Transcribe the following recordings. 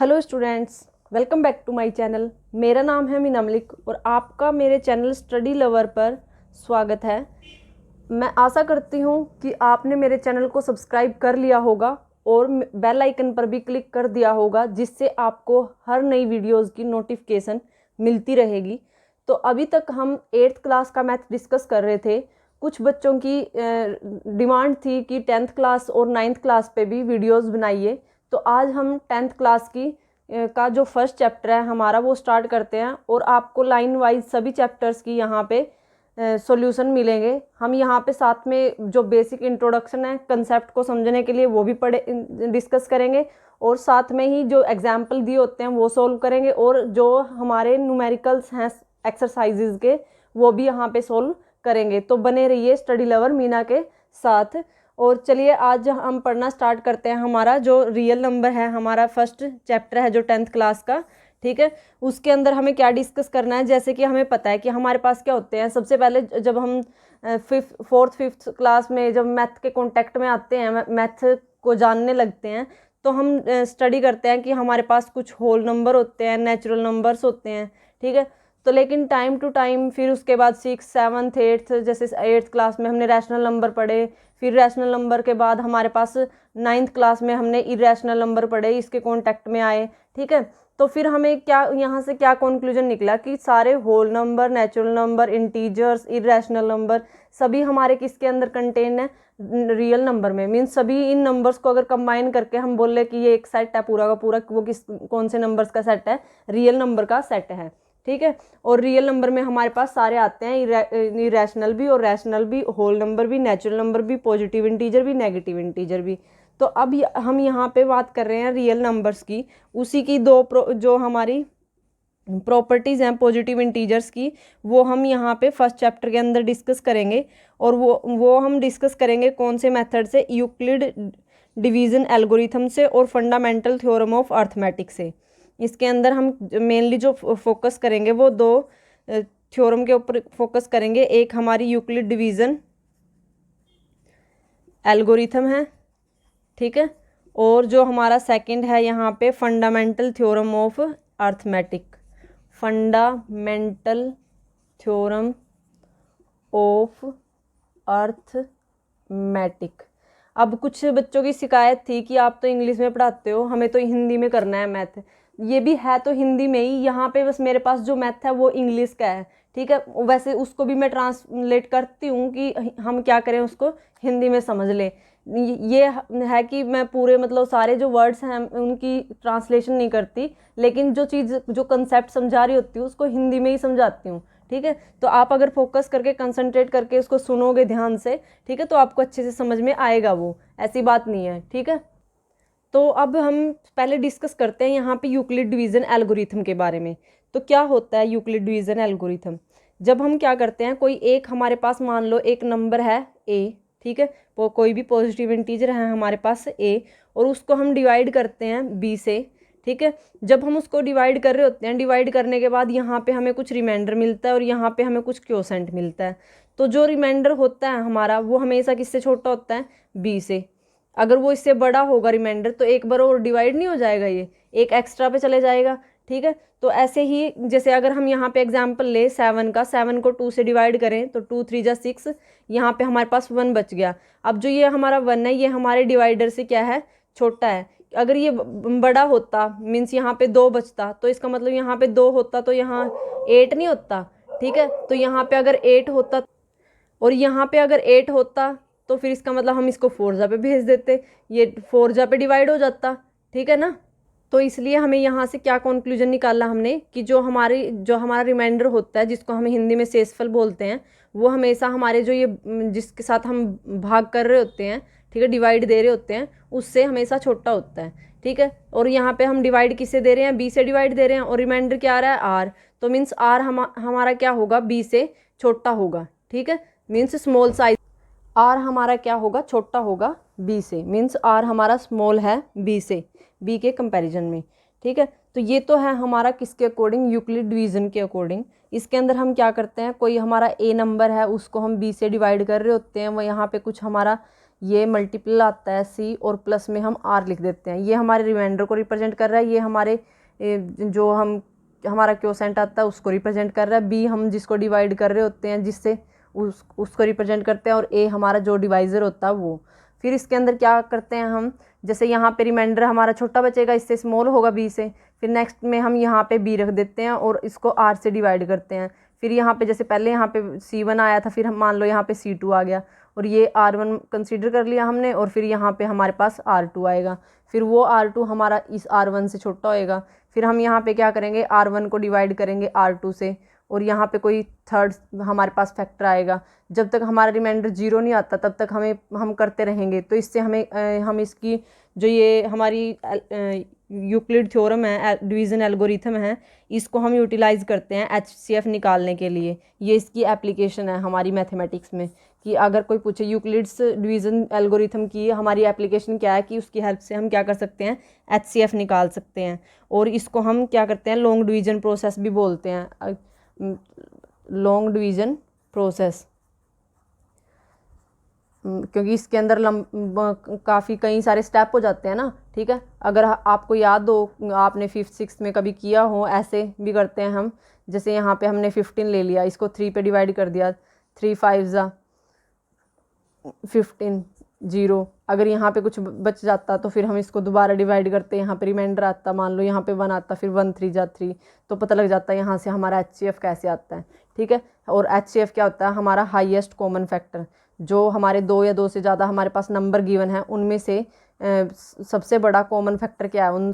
Hello students, welcome back to my channel. मेरा नाम है मीना मलिक और आपका मेरे चैनल स्टडी लवर पर स्वागत है। मैं आशा करती हूँ कि आपने मेरे चैनल को सब्सक्राइब कर लिया होगा और बेल आइकन पर भी क्लिक कर दिया होगा, जिससे आपको हर नई वीडियोज़ की नोटिफिकेशन मिलती रहेगी। तो अभी तक हम 8th क्लास का मैथ डिस्कस कर रहे थे। कुछ बच्चों की डिमांड थी कि 10th क्लास और 9th क्लास पे भी वीडियोज़ बनाइए। तो आज हम 10th क्लास की का जो फर्स्ट चैप्टर है हमारा वो स्टार्ट करते हैं और आपको लाइन वाइज सभी चैप्टर्स की यहाँ पे सॉल्यूशन मिलेंगे। हम यहाँ पे साथ में जो बेसिक इंट्रोडक्शन है कंसेप्ट को समझने के लिए वो भी डिस्कस करेंगे और साथ में ही जो एग्जाम्पल दिए होते हैं वो सॉल्व करेंगे और जो हमारे न्यूमेरिकल्स हैं एक्सरसाइजेज के वो भी यहाँ पे सॉल्व करेंगे। तो बने रहिए स्टडी लवर मीना के साथ। और चलिए आज हम पढ़ना स्टार्ट करते हैं। हमारा जो रियल नंबर है, हमारा फर्स्ट चैप्टर है जो 10th क्लास का, ठीक है। उसके अंदर हमें क्या डिस्कस करना है, जैसे कि हमें पता है कि हमारे पास क्या होते हैं। सबसे पहले जब हम फोर्थ फिफ्थ क्लास में जब मैथ के कॉन्टेक्ट में आते हैं, मैथ को जानने लगते हैं, तो हम स्टडी करते हैं कि हमारे पास कुछ होल नंबर होते हैं, नेचुरल नंबर्स होते हैं, ठीक है। तो लेकिन टाइम टू टाइम फिर उसके बाद 6th 7th 8th जैसे 8th क्लास में हमने रैशनल नंबर पढ़े, फिर रैशनल नंबर के बाद हमारे पास 9th क्लास में हमने इरेशनल नंबर पढ़े, इसके कॉन्टेक्ट में आए, ठीक है। तो फिर हमें क्या यहाँ से क्या कंक्लूजन निकला कि सारे whole number, natural number, integers, irrational number सभी हमारे किसके अंदर कंटेन है, रियल नंबर में। मीन्स सभी इन नंबर्स को अगर कंबाइन करके हम बोले कि ये एक सेट है पूरा का पूरा, वो कौन से नंबर्स का सेट है, रियल नंबर का सेट है, ठीक है। और रियल नंबर में हमारे पास सारे आते हैं, इरेशनल भी और रैशनल भी, होल नंबर भी, नेचुरल नंबर भी, पॉजिटिव इंटीजर भी, नेगेटिव इंटीजर भी। तो अब हम यहाँ पे बात कर रहे हैं रियल नंबर्स की। उसी की जो हमारी प्रॉपर्टीज़ हैं पॉजिटिव इंटीजर्स की, वो हम यहाँ पे फर्स्ट चैप्टर के अंदर डिस्कस करेंगे। और वो हम डिस्कस करेंगे कौन से मेथड से, यूक्लिड डिवीज़न एल्गोरिथम से और फंडामेंटल थ्योरम ऑफ अर्थमेटिक से। इसके अंदर हम मेनली जो फोकस करेंगे वो दो थ्योरम के ऊपर फोकस करेंगे। एक हमारी यूक्लिड डिवीज़न एल्गोरिथम है, ठीक है, और जो हमारा सेकंड है यहाँ पे fundamental theorem of arithmetic, fundamental theorem of arithmetic. अब कुछ बच्चों की शिकायत थी कि आप तो इंग्लिश में पढ़ाते हो, हमें तो हिंदी में करना है मैथ। ये भी है तो हिंदी में ही, यहाँ पे बस मेरे पास जो मैथ है वो इंग्लिश का है, ठीक है। वैसे उसको भी मैं ट्रांसलेट करती हूँ कि हम क्या करें, उसको हिंदी में समझ लें। ये है कि मैं पूरे मतलब सारे जो वर्ड्स हैं उनकी ट्रांसलेशन नहीं करती, लेकिन जो चीज़ जो कंसेप्ट समझा रही होती हूँ उसको हिंदी में ही समझाती हूँ, ठीक है। तो आप अगर फोकस करके कंसंट्रेट करके उसको सुनोगे ध्यान से, ठीक है, तो आपको अच्छे से समझ में आएगा, वो ऐसी बात नहीं है, ठीक है। तो अब हम पहले डिस्कस करते हैं यहाँ पे यूक्लिड डिवीज़न एल्गोरिथम के बारे में। तो क्या होता है यूक्लिड डिवीज़न एल्गोरिथम? जब हम क्या करते हैं, कोई एक हमारे पास मान लो एक नंबर है ए, ठीक है, वो कोई भी पॉजिटिव इंटीजर है हमारे पास ए, और उसको हम डिवाइड करते हैं बी से, ठीक है। जब हम उसको डिवाइड कर रहे होते हैं, डिवाइड करने के बाद यहाँ पे हमें कुछ रिमाइंडर मिलता है और यहाँ पे हमें कुछ क्वोशेंट मिलता है। तो जो रिमाइंडर होता है हमारा वो हमेशा किससे छोटा होता है, बी से। अगर वो इससे बड़ा होगा रिमाइंडर तो एक बार और डिवाइड नहीं हो जाएगा, ये एक एक्स्ट्रा पे चले जाएगा, ठीक है। तो ऐसे ही जैसे अगर हम यहाँ पे एग्जांपल ले 7 का, 7 को 2 से डिवाइड करें तो 2 3 जा 6, यहाँ पे हमारे पास 1 बच गया। अब जो ये हमारा 1 है ये हमारे डिवाइडर से क्या है, छोटा है। अगर ये बड़ा होता मीन्स यहाँ पे 2 बचता, तो इसका मतलब यहाँ पे 2 होता तो यहाँ 8 नहीं होता, ठीक है। तो यहाँ पे अगर 8 होता और यहाँ पे अगर 8 होता तो फिर इसका मतलब हम इसको 4 पे भेज देते, ये 4 पे डिवाइड हो जाता, ठीक है ना। तो इसलिए हमें यहाँ से क्या कंक्लूजन निकाला हमने कि जो हमारा रिमाइंडर होता है जिसको हम हिंदी में शेषफल बोलते हैं, वो हमेशा हमारे जो ये जिसके साथ हम भाग कर रहे होते हैं, ठीक है, डिवाइड दे रहे होते हैं, उससे हमेशा छोटा होता है, ठीक है। और यहाँ पे हम डिवाइड किससे दे रहे हैं, बी से डिवाइड दे रहे हैं, और रिमाइंडर क्या आ रहा है, आर। तो मीन्स आर हमारा क्या होगा, बी से छोटा होगा, ठीक है। मीन्स स्मॉल साइज, आर हमारा क्या होगा, छोटा होगा बी से। मीन्स आर हमारा स्मॉल है बी से, बी के कंपैरिजन में, ठीक है। तो ये तो है हमारा किसके अकॉर्डिंग, यूक्लिड डिवीज़न के अकॉर्डिंग। इसके अंदर हम क्या करते हैं, कोई हमारा ए नंबर है उसको हम बी से डिवाइड कर रहे होते हैं, वो यहाँ पे कुछ हमारा ये मल्टीपल आता है सी और प्लस में हम आर लिख देते हैं। ये हमारे रिमाइंडर को रिप्रेजेंट कर रहा है, ये हमारे जो हम हमारा क्वोशेंट आता है उसको रिप्रेजेंट कर रहा है, बी हम जिसको डिवाइड कर रहे होते हैं जिससे उसको रिप्रेजेंट करते हैं, और ए हमारा जो डिवाइज़र होता है वो। फिर इसके अंदर क्या करते हैं हम, जैसे यहाँ पे रिमाइंडर हमारा छोटा बचेगा, इससे स्मॉल होगा बी से, फिर नेक्स्ट में हम यहाँ पे बी रख देते हैं और इसको आर से डिवाइड करते हैं। फिर यहाँ पे जैसे पहले यहाँ पे C1 आया था, फिर हम मान लो यहाँ पे C2 आ गया और ये R1 कंसीडर कर लिया हमने, और फिर यहाँ पे हमारे पास R2 आएगा, फिर वो R2 हमारा इस R1 से छोटा होएगा। फिर हम यहाँ पे क्या करेंगे, R1 को डिवाइड करेंगे R2 से, और यहाँ पे कोई थर्ड हमारे पास फैक्टर आएगा। जब तक हमारा रिमाइंडर 0 नहीं आता तब तक हम करते रहेंगे। तो इससे हम इसकी जो ये हमारी यूक्लिड थ्योरम है, डिवीज़न एल्गोरिथम है, इसको हम यूटिलाइज़ करते हैं HCF निकालने के लिए। ये इसकी एप्लीकेशन है हमारी मैथमेटिक्स में, कि अगर कोई पूछे यूक्लिड्स डिवीज़न एल्गोरिथम की हमारी एप्लीकेशन क्या है, कि उसकी हेल्प से हम क्या कर सकते हैं, HCF निकाल सकते हैं। और इसको हम क्या करते हैं, लॉन्ग डिवीज़न प्रोसेस भी बोलते हैं, लॉन्ग डिवीज़न प्रोसेस, क्योंकि इसके अंदर काफ़ी कई सारे स्टेप हो जाते हैं ना। ठीक है, अगर आपको याद हो, आपने 5th 6th में कभी किया हो, ऐसे भी करते हैं हम। जैसे यहाँ पे हमने 15 ले लिया, इसको 3 पे डिवाइड कर दिया, 3 5 15 0। अगर यहाँ पे कुछ बच जाता तो फिर हम इसको दोबारा डिवाइड करते, यहाँ पे रिमाइंडर आता, मान लो यहाँ पे 1 आता, फिर 1 3 3, तो पता लग जाता है यहाँ से हमारा HCF कैसे आता है। ठीक है, और HCF क्या होता है, हमारा हाईएस्ट कॉमन फैक्टर। जो हमारे 2 या 2 से ज़्यादा हमारे पास नंबर गिवन है, उनमें से सबसे बड़ा कॉमन फैक्टर क्या है, उन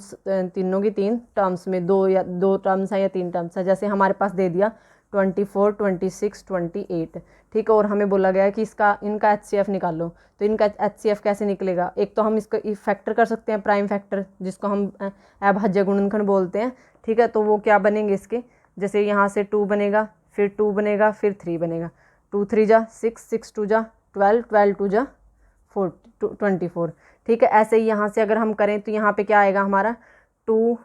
तीनों की 3 टर्म्स में, 2 टर्म्स हैं या 3 टर्म्स हैं। जैसे हमारे पास दे दिया 24 26 28। ठीक है, और हमें बोला गया है कि इनका HCF निकालो। तो इनका HCF कैसे निकलेगा, एक तो हम इसको फैक्टर कर सकते हैं, प्राइम फैक्टर, जिसको हम अभाज्य गुणनखंड बोलते हैं। ठीक है, तो वो क्या बनेंगे इसके, जैसे यहाँ से 2 बनेगा, फिर 2 बनेगा, फिर 3 बनेगा, 2 3 जा 6, 6 2 जा 12, 12 2 जा 24। ठीक है, ऐसे ही यहाँ से अगर हम करें तो यहाँ पे क्या आएगा हमारा 2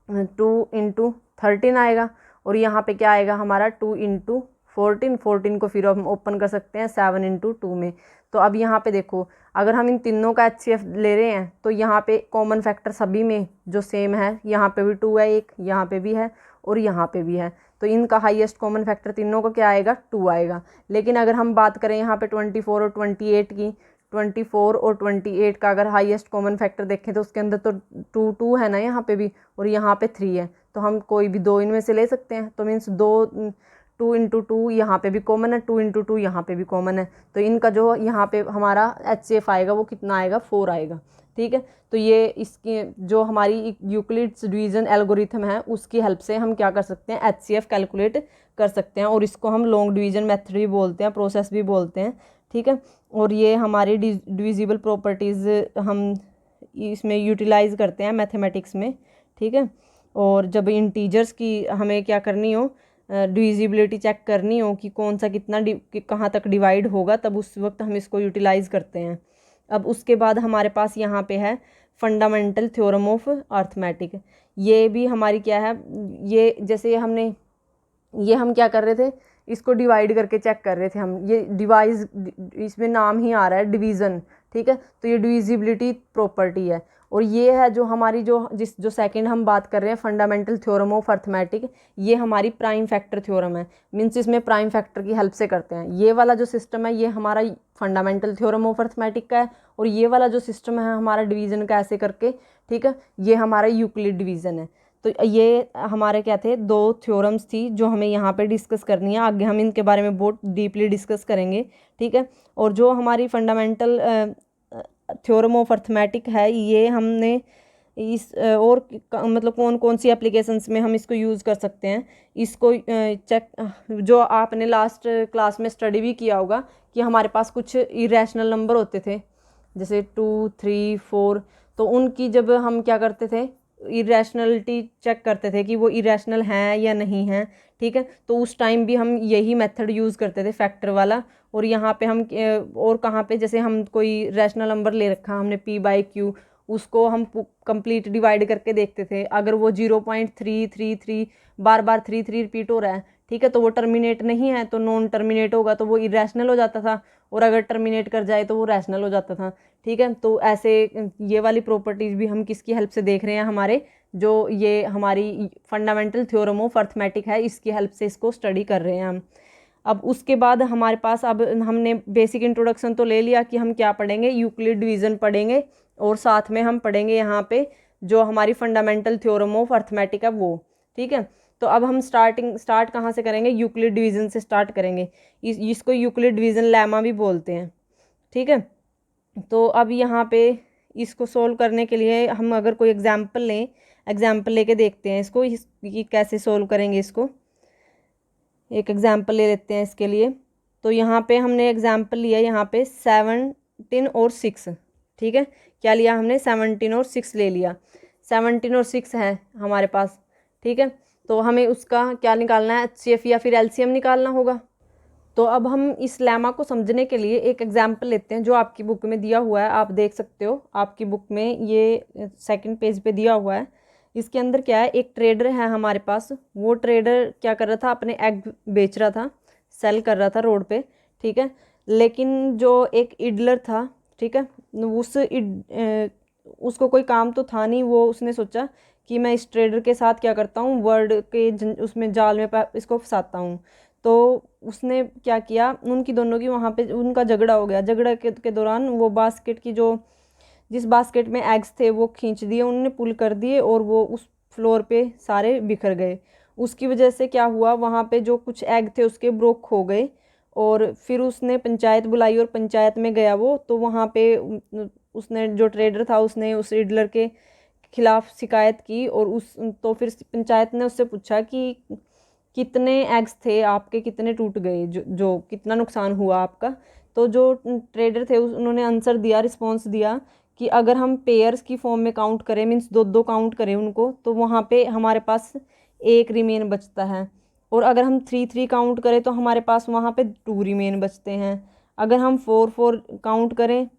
× 13 आएगा, और यहाँ पे क्या आएगा हमारा 2 × 14। 14 को फिर हम ओपन कर सकते हैं 7 × 2 में। तो अब यहाँ पे देखो, अगर हम इन तीनों का HCF ले रहे हैं तो यहाँ पे कॉमन फैक्टर सभी में जो सेम है, यहाँ पे भी 2 है, एक यहाँ पे भी है और यहाँ पे भी है, तो इनका हाईएस्ट कॉमन फैक्टर तीनों का क्या आएगा, 2 आएगा। लेकिन अगर हम बात करें यहाँ पे 24 और 28 की, 24 और 28 का अगर हाईएस्ट कॉमन फैक्टर देखें तो उसके अंदर तो 2 2 है ना यहाँ पे भी, और यहाँ पे 3 है, तो हम कोई भी 2 इनमें से ले सकते हैं। तो मीन्स 2 × 2 यहाँ पे भी कॉमन है, 2 × 2 यहाँ पे भी कॉमन है, तो इनका जो यहाँ पे हमारा HCF आएगा वो कितना आएगा, 4 आएगा। ठीक है, तो ये इसकी जो हमारी यूक्लिड्स डिवीज़न एल्गोरिथम है उसकी हेल्प से हम क्या कर सकते हैं, HCF कैलकुलेट कर सकते हैं, और इसको हम लॉन्ग डिवीज़न मेथड भी बोलते हैं, प्रोसेस भी बोलते हैं। ठीक है, और ये हमारी डिविजिबल प्रॉपर्टीज़ हम इसमें यूटिलाइज़ करते हैं मैथमेटिक्स में। ठीक है, और जब इंटीजर्स की हमें क्या करनी हो, डिविजिबिलिटी चेक करनी हो कि कौन सा कितना कहाँ तक डिवाइड होगा, तब उस वक्त हम इसको यूटिलाइज़ करते हैं। अब उसके बाद हमारे पास यहाँ पे है फंडामेंटल थ्योरम ऑफ अर्थमेटिक। ये भी हमारी क्या है, ये जैसे हम क्या कर रहे थे, इसको डिवाइड करके चेक कर रहे थे हम, ये डिवाइज, इसमें नाम ही आ रहा है डिवीज़न। ठीक है, तो ये डिविजिबिलिटी प्रॉपर्टी है, और ये है जो हमारी जो सेकंड हम बात कर रहे हैं फंडामेंटल थ्योरम ऑफ अर्थमेटिक, ये हमारी प्राइम फैक्टर थ्योरम है। मीन्स इसमें प्राइम फैक्टर की हेल्प से करते हैं। ये वाला जो सिस्टम है ये हमारा फंडामेंटल थ्योरम ऑफ अर्थमेटिक का है, और ये वाला जो सिस्टम है हमारा डिवीज़न का ऐसे करके, ठीक है, ये हमारा यूक्लिड डिवीज़न है। तो ये हमारे क्या थे, 2 थ्योरम्स थी जो हमें यहाँ पे डिस्कस करनी है। आगे हम इनके बारे में बहुत डीपली डिस्कस करेंगे। ठीक है, और जो हमारी फंडामेंटल थ्योरम ऑफ अर्थमेटिक है, ये हमने इस और मतलब कौन कौन सी एप्लीकेशंस में हम इसको यूज़ कर सकते हैं, इसको चेक, जो आपने लास्ट क्लास में स्टडी भी किया होगा कि हमारे पास कुछ इरेशनल नंबर होते थे, जैसे 2 3 4, तो उनकी जब हम क्या करते थे, इरेशनलिटी चेक करते थे कि वो इरेशनल हैं या नहीं हैं। ठीक है, तो उस टाइम भी हम यही मेथड यूज़ करते थे, फैक्टर वाला। और यहाँ पे हम और कहाँ पे, जैसे हम कोई रैशनल नंबर ले रखा हमने p/q, उसको हम कंप्लीट डिवाइड करके देखते थे। अगर वो 0.333 बार 3 3 रिपीट हो रहा है, ठीक है। तो वो टर्मिनेट नहीं है तो नॉन टर्मिनेट होगा तो वो इरेशनल हो जाता था, और अगर टर्मिनेट कर जाए तो वो रैशनल हो जाता था, ठीक है। तो ऐसे ये वाली प्रॉपर्टीज़ भी हम किसकी हेल्प से देख रहे हैं, हमारे जो ये हमारी फंडामेंटल थ्योरम ऑफ अर्थमेटिक है इसकी हेल्प से इसको स्टडी कर रहे हैं हम। अब उसके बाद हमारे पास, अब हमने बेसिक इंट्रोडक्शन तो ले लिया कि हम क्या पढ़ेंगे, यूक्लिड डिवीज़न पढ़ेंगे, और साथ में हम पढ़ेंगे यहाँ पे जो हमारी फंडामेंटल थ्योरम ऑफ अर्थमेटिक है वो, ठीक है। तो अब हम स्टार्ट कहाँ से करेंगे, यूक्लिड डिवीज़न से स्टार्ट करेंगे। इसको यूक्लिड डिवीज़न लेमा भी बोलते हैं, ठीक है। तो अब यहाँ पे इसको सोल्व करने के लिए हम अगर कोई एग्जाम्पल लें, एग्जाम्पल लेके देखते हैं इसको, कैसे सोल्व करेंगे इसको। एक एग्जाम्पल ले लेते हैं इसके लिए। तो यहाँ पे हमने एग्जाम्पल लिया यहाँ पे 17 और 6, ठीक है। क्या लिया हमने, 17 और 6 ले लिया। 17 और 6 है हमारे पास, ठीक है। तो हमें उसका क्या निकालना है, HCF या फिर LCM निकालना होगा। तो अब हम इस लेमा को समझने के लिए एक एग्जाम्पल लेते हैं जो आपकी बुक में दिया हुआ है, आप देख सकते हो आपकी बुक में ये 2nd पेज पे दिया हुआ है। इसके अंदर क्या है, एक ट्रेडर है हमारे पास, वो ट्रेडर क्या कर रहा था, अपने एग बेच रहा था, सेल कर रहा था रोड पे, ठीक है। लेकिन जो एक इडलर था, ठीक है, उसको कोई काम तो था नहीं, वो उसने सोचा कि मैं इस ट्रेडर के साथ क्या करता हूँ, वर्ड के उसमें जाल में इसको फंसाता हूँ। तो उसने क्या किया, उनकी दोनों की वहाँ पे उनका झगड़ा हो गया। झगड़ा के दौरान वो बास्केट की जिस बास्केट में एग्स थे वो खींच दिए उन्होंने, पुल कर दिए, और वो उस फ्लोर पे सारे बिखर गए। उसकी वजह से क्या हुआ, वहाँ पे जो कुछ एग थे उसके ब्रोक हो गए। और फिर उसने पंचायत बुलाई, और पंचायत में गया वो, तो वहाँ पे उसने, जो ट्रेडर था, उसने उस इडलर के खिलाफ शिकायत की। और तो फिर पंचायत ने उससे पूछा कि कितने एग्स थे आपके, कितने टूट गए, जो कितना नुकसान हुआ आपका। तो जो ट्रेडर थे उन्होंने आंसर दिया, रिस्पॉन्स दिया कि अगर हम पेयर्स की फॉर्म में काउंट करें, मीन्स 2-2 काउंट करें उनको, तो वहाँ पे हमारे पास 1 रिमेन बचता है। और अगर हम 3-3 काउंट करें तो हमारे पास वहाँ पे 2 रिमेन बचते हैं। अगर हम 4-4 काउंट करें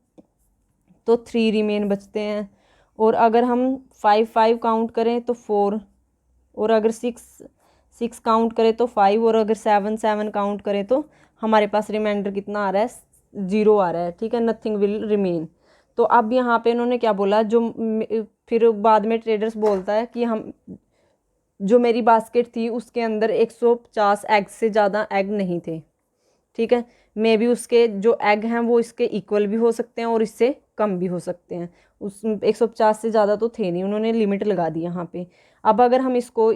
तो 3 रिमेन बचते हैं। और अगर हम 5-5 काउंट करें तो 4, और अगर 6 काउंट करें तो 5, और अगर 7 काउंट करें तो हमारे पास रिमाइंडर कितना आ रहा है, 0 आ रहा है, ठीक है। Nothing will remain. तो अब यहाँ पे इन्होंने क्या बोला, फिर बाद में ट्रेडर्स बोलता है कि जो मेरी बास्केट थी उसके अंदर 150 एग से ज़्यादा एग नहीं थे, ठीक है। मे भी उसके जो एग हैं वो इसके इक्वल भी हो सकते हैं और इससे कम भी हो सकते हैं, उस 150 से ज़्यादा तो थे नहीं, उन्होंने लिमिट लगा दी यहाँ पे। अब अगर हम इसको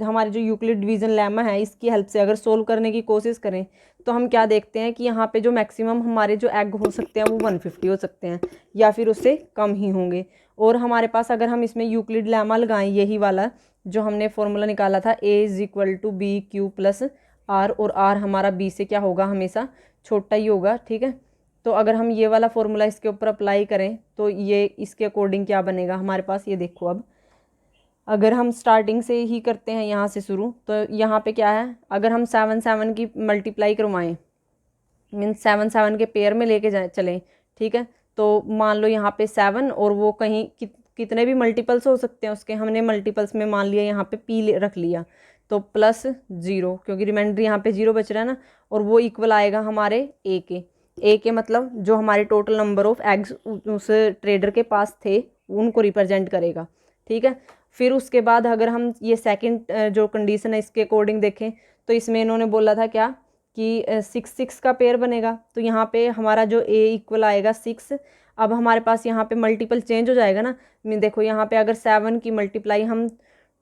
हमारे जो यूक्लिड डिवीज़न लेमा है इसकी हेल्प से अगर सोल्व करने की कोशिश करें तो हम क्या देखते हैं कि यहाँ पे जो मैक्सिमम हमारे जो एग हो सकते हैं वो 150 हो सकते हैं, या फिर उससे कम ही होंगे। और हमारे पास अगर हम इसमें यूक्लिड लेमा लगाएं, यही वाला जो हमने फॉर्मूला निकाला था, A=BQ+R, और R हमारा B से क्या होगा, हमेशा छोटा ही होगा, ठीक है। तो अगर हम ये वाला फॉर्मूला इसके ऊपर अप्लाई करें तो ये इसके अकॉर्डिंग क्या बनेगा हमारे पास, ये देखो। अब अगर हम स्टार्टिंग से ही करते हैं यहाँ से शुरू, तो यहाँ पे क्या है, अगर हम 7 की मल्टीप्लाई करवाएं, मीन्स 7 के पेयर में लेके चलें, ठीक है। तो मान लो यहाँ पे 7, और वो कहीं कितने भी मल्टीपल्स हो सकते हैं उसके, हमने मल्टीपल्स में मान लिया यहाँ पे P रख लिया, तो +0, क्योंकि रिमाइंडर यहाँ पे 0 बच रहा है ना, और वो इक्वल आएगा हमारे A के मतलब जो हमारे टोटल नंबर ऑफ एग्स उस ट्रेडर के पास थे उनको रिप्रेजेंट करेगा, ठीक है। फिर उसके बाद अगर हम ये सेकंड जो कंडीशन है इसके अकॉर्डिंग देखें, तो इसमें इन्होंने बोला था क्या कि 6 का पेयर बनेगा, तो यहाँ पे हमारा जो A इक्वल आएगा 6। अब हमारे पास यहाँ पे मल्टीपल चेंज हो जाएगा ना, देखो यहाँ पे अगर 7 की मल्टीप्लाई हम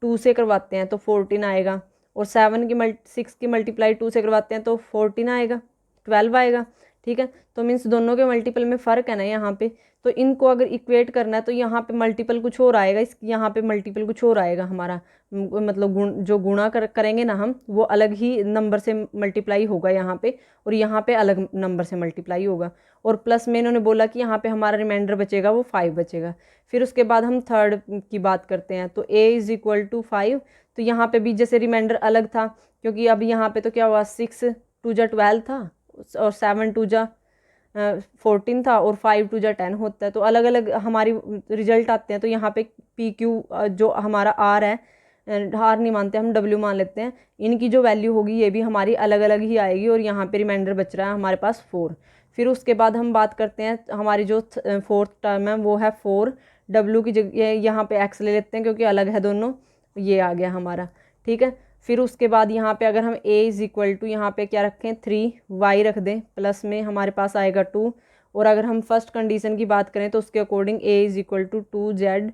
2 से करवाते हैं तो 14 आएगा, और 6 की मल्टीप्लाई 2 से करवाते हैं तो 14 आएगा, 12 आएगा, ठीक है। तो मीन्स दोनों के मल्टीपल में फ़र्क है ना यहाँ पे, तो इनको अगर इक्वेट करना है तो यहाँ पे मल्टीपल कुछ और आएगा, यहाँ पे मल्टीपल कुछ और आएगा हमारा, मतलब जो गुणा करेंगे ना हम, वो अलग ही नंबर से मल्टीप्लाई होगा यहाँ पे, और यहाँ पे अलग नंबर से मल्टीप्लाई होगा। और प्लस में इन्होंने बोला कि यहाँ पे हमारा रिमाइंडर बचेगा वो 5 बचेगा। फिर उसके बाद हम थर्ड की बात करते हैं, तो A=5। तो यहाँ पे भी जैसे रिमाइंडर अलग था, क्योंकि अब यहाँ पे तो क्या हुआ, 6×2=12 था, और 7×2=14 था, और 5×10 होता है। तो अलग अलग हमारी रिजल्ट आते हैं। तो यहाँ पे PQ जो हमारा R है हार नहीं मानते, हम W मान लेते हैं। इनकी जो वैल्यू होगी ये भी हमारी अलग अलग ही आएगी और यहाँ पे रिमाइंडर बच रहा है हमारे पास 4। फिर उसके बाद हम बात करते हैं हमारी जो फोर्थ टर्म है वो है 4, W की जगह यहाँ पे X ले लेते हैं क्योंकि अलग है दोनों, ये आ गया हमारा, ठीक है। फिर उसके बाद यहाँ पे अगर हम A इज़ इक्वल टू यहाँ पे क्या रखें 3, Y रख दें, प्लस में हमारे पास आएगा 2। और अगर हम फर्स्ट कंडीशन की बात करें तो उसके according A is equal to 2Z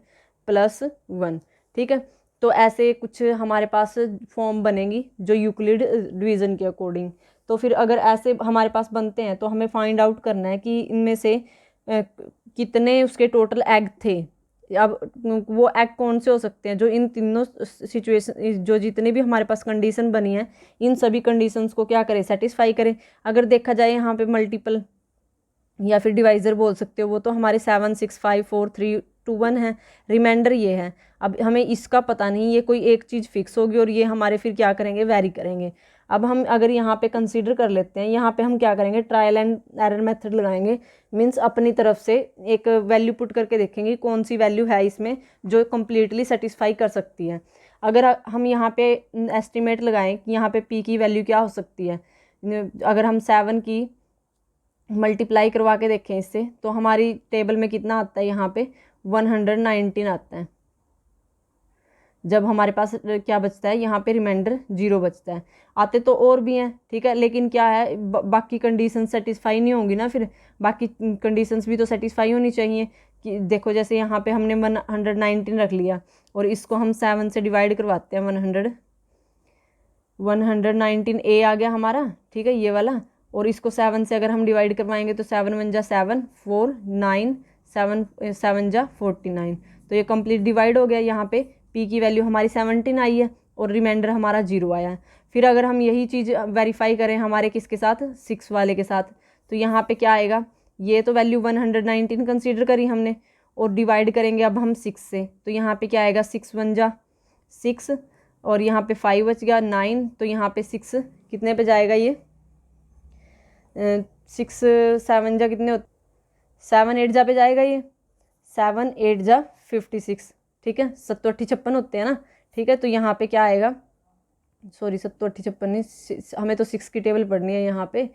plus 1, ठीक है। तो ऐसे कुछ हमारे पास फॉर्म बनेगी जो यूक्लिड डिवीज़न के अकॉर्डिंग। तो फिर अगर ऐसे हमारे पास बनते हैं तो हमें फाइंड आउट करना है कि इनमें से कितने उसके टोटल एग थे। अब वो एग कौन से हो सकते हैं जो इन तीनों सिचुएशन, जो जितने भी हमारे पास कंडीशन बनी है इन सभी कंडीशंस को क्या करें, सेटिस्फाई करें। अगर देखा जाए यहाँ पे मल्टीपल या फिर डिवाइज़र बोल सकते हो, वो तो हमारे 7 6 5 4 3 2 1 है, रिमाइंडर ये है। अब हमें इसका पता नहीं, ये कोई एक चीज़ फिक्स होगी और ये हमारे फिर क्या करेंगे, वेरी करेंगे। अब हम अगर यहाँ पे कंसीडर कर लेते हैं, यहाँ पे हम क्या करेंगे, ट्रायल एंड एरर मेथड लगाएंगे। मीन्स अपनी तरफ से एक वैल्यू पुट करके देखेंगे कौन सी वैल्यू है इसमें जो कम्प्लीटली सेटिस्फाई कर सकती है। अगर हम यहाँ पे एस्टिमेट लगाएं कि यहाँ पे P की वैल्यू क्या हो सकती है, अगर हम 7 की मल्टीप्लाई करवा के देखें इससे तो हमारी टेबल में कितना आता है, यहाँ पे 119 आता है। जब हमारे पास क्या बचता है, यहाँ पे रिमाइंडर 0 बचता है। आते तो और भी हैं, ठीक है, लेकिन क्या है बाकी कंडीशन सेटिस्फाई नहीं होंगी ना, फिर बाकी कंडीशंस भी तो सेटिस्फाई होनी चाहिए। कि देखो जैसे यहाँ पे हमने 119 रख लिया और इसको हम 7 से डिवाइड करवाते हैं, 119 A आ गया हमारा, ठीक है, ये वाला। और इसको 7 से अगर हम डिवाइड करवाएंगे तो 7 1 जा 7 4 9 7 7 जा 49, तो ये कंप्लीट डिवाइड हो गया। यहाँ पे P की वैल्यू हमारी 17 आई है और रिमाइंडर हमारा 0 आया है। फिर अगर हम यही चीज़ वेरीफाई करें हमारे किसके साथ, 6 वाले के साथ, तो यहाँ पे क्या आएगा, ये तो वैल्यू 119 कंसीडर करी हमने और डिवाइड करेंगे अब हम 6 से, तो यहाँ पे क्या आएगा, 6 1 जा 6 और यहाँ पे 5 बच गया 9, तो यहाँ पे 6 कितने पे जाएगा, ये 6 7 जा कितने 7 8 जा पे जाएगा, ये 7 8 जा 56, ठीक है, 7 8 56 होते हैं ना, ठीक है। तो यहाँ पे क्या आएगा, सॉरी 7 8 56 नहीं, हमें तो 6 की टेबल पढ़नी है यहाँ पे।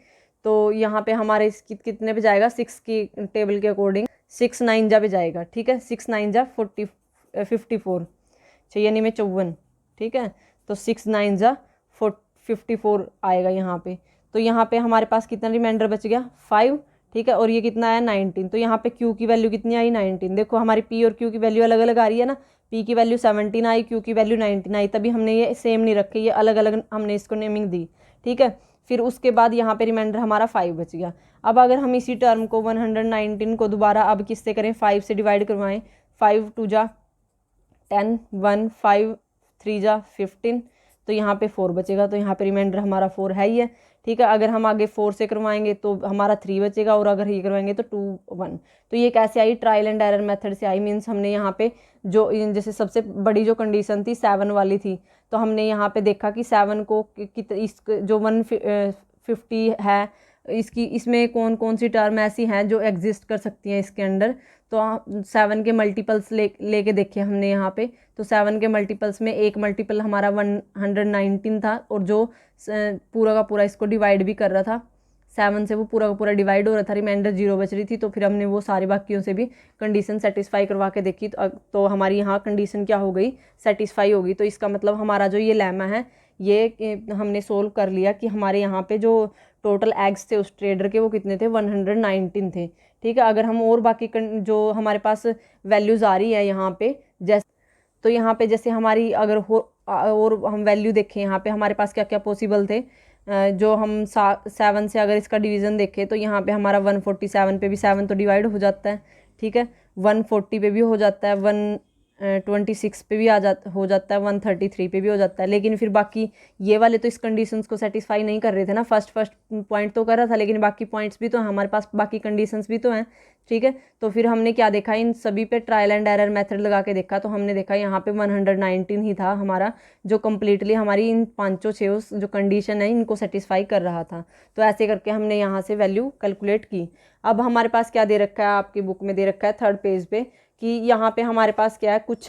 तो यहाँ पे हमारे कितने पे जाएगा, 6 की टेबल के अकॉर्डिंग 6 9 जा पे जाएगा, ठीक है, 6 9 जा 54, यानी में 54, ठीक है। तो 6 9 जा 54 आएगा यहाँ पे। तो यहाँ पे हमारे पास कितना रिमाइंडर बच गया, 5, ठीक है, और ये कितना आया 19। तो यहाँ पे Q की वैल्यू कितनी आई, 19। देखो हमारी P और Q की वैल्यू अलग अलग आ रही है ना, P की वैल्यू 17 आई, Q की वैल्यू 19 आई, तभी हमने ये सेम नहीं रखे, ये अलग अलग हमने इसको नेमिंग दी, ठीक है। फिर उसके बाद यहाँ पे रिमाइंडर हमारा 5 बच गया। अब अगर हम इसी टर्म को 119 को दोबारा अब किससे करें, 5 से डिवाइड करवाएं, 5 2 जा 10 1 5 3 जा 15, तो यहाँ पे 4 बचेगा, तो यहाँ पे रिमाइंडर हमारा 4 है ही है, ठीक है। अगर हम आगे 4 से करवाएंगे तो हमारा 3 बचेगा और अगर ये करवाएंगे तो 2 1। तो ये कैसे आई, ट्रायल एंड एरर मेथड से आई। मीन्स हमने यहाँ पे जो जैसे सबसे बड़ी जो कंडीशन थी 7 वाली थी, तो हमने यहाँ पे देखा कि 7 को इस जो 150 है इसकी, इसमें कौन कौन सी टर्म ऐसी हैं जो एग्जिस्ट कर सकती हैं इसके अंदर। तो 7 के मल्टीपल्स लेके देखे हमने यहाँ पे। तो 7 के मल्टीपल्स में एक मल्टीपल हमारा 119 था और जो पूरा का पूरा इसको डिवाइड भी कर रहा था, 7 से वो पूरा का पूरा डिवाइड हो रहा था, रिमाइंडर 0 बच रही थी। तो फिर हमने वो सारे बाकियों से भी कंडीशन सेटिस्फाई करवा के देखी, तो हमारी यहाँ कंडीशन क्या हो गई, सेटिस्फाई होगी। तो इसका मतलब हमारा जो ये लेमा है ये हमने सोल्व कर लिया कि हमारे यहाँ पे जो टोटल एग्स थे उस ट्रेडर के वो कितने थे, 119 थे, ठीक है। अगर हम और बाकी जो हमारे पास वैल्यूज़ आ रही है यहाँ पे, जैसे तो यहाँ पे जैसे हमारी अगर और हम वैल्यू देखें यहाँ पे हमारे पास क्या क्या पॉसिबल थे, जो हम 7 से अगर इसका डिवीज़न देखें तो यहाँ पे हमारा 147 पे भी 7 तो डिवाइड हो जाता है, ठीक है, 140 पे भी हो जाता है, 126 पे भी हो जाता है, 133 पे भी हो जाता है। लेकिन फिर बाकी ये वाले तो इस कंडीशंस को सेटिस्फाई नहीं कर रहे थे ना, फर्स्ट पॉइंट तो कर रहा था लेकिन बाकी पॉइंट्स भी तो हमारे पास, बाकी कंडीशंस भी तो हैं, ठीक है। तो फिर हमने क्या देखा, इन सभी पे ट्रायल एंड एरर मेथड लगा के देखा, तो हमने देखा यहाँ पे 119 ही था हमारा जो कम्प्लीटली हमारी इन 5 6 जो कंडीशन है इनको सेटिस्फाई कर रहा था। तो ऐसे करके हमने यहाँ से वैल्यू कैलकुलेट की। अब हमारे पास क्या दे रखा है, आपकी बुक में दे रखा है 3rd पेज पे, कि यहाँ पे हमारे पास क्या है, कुछ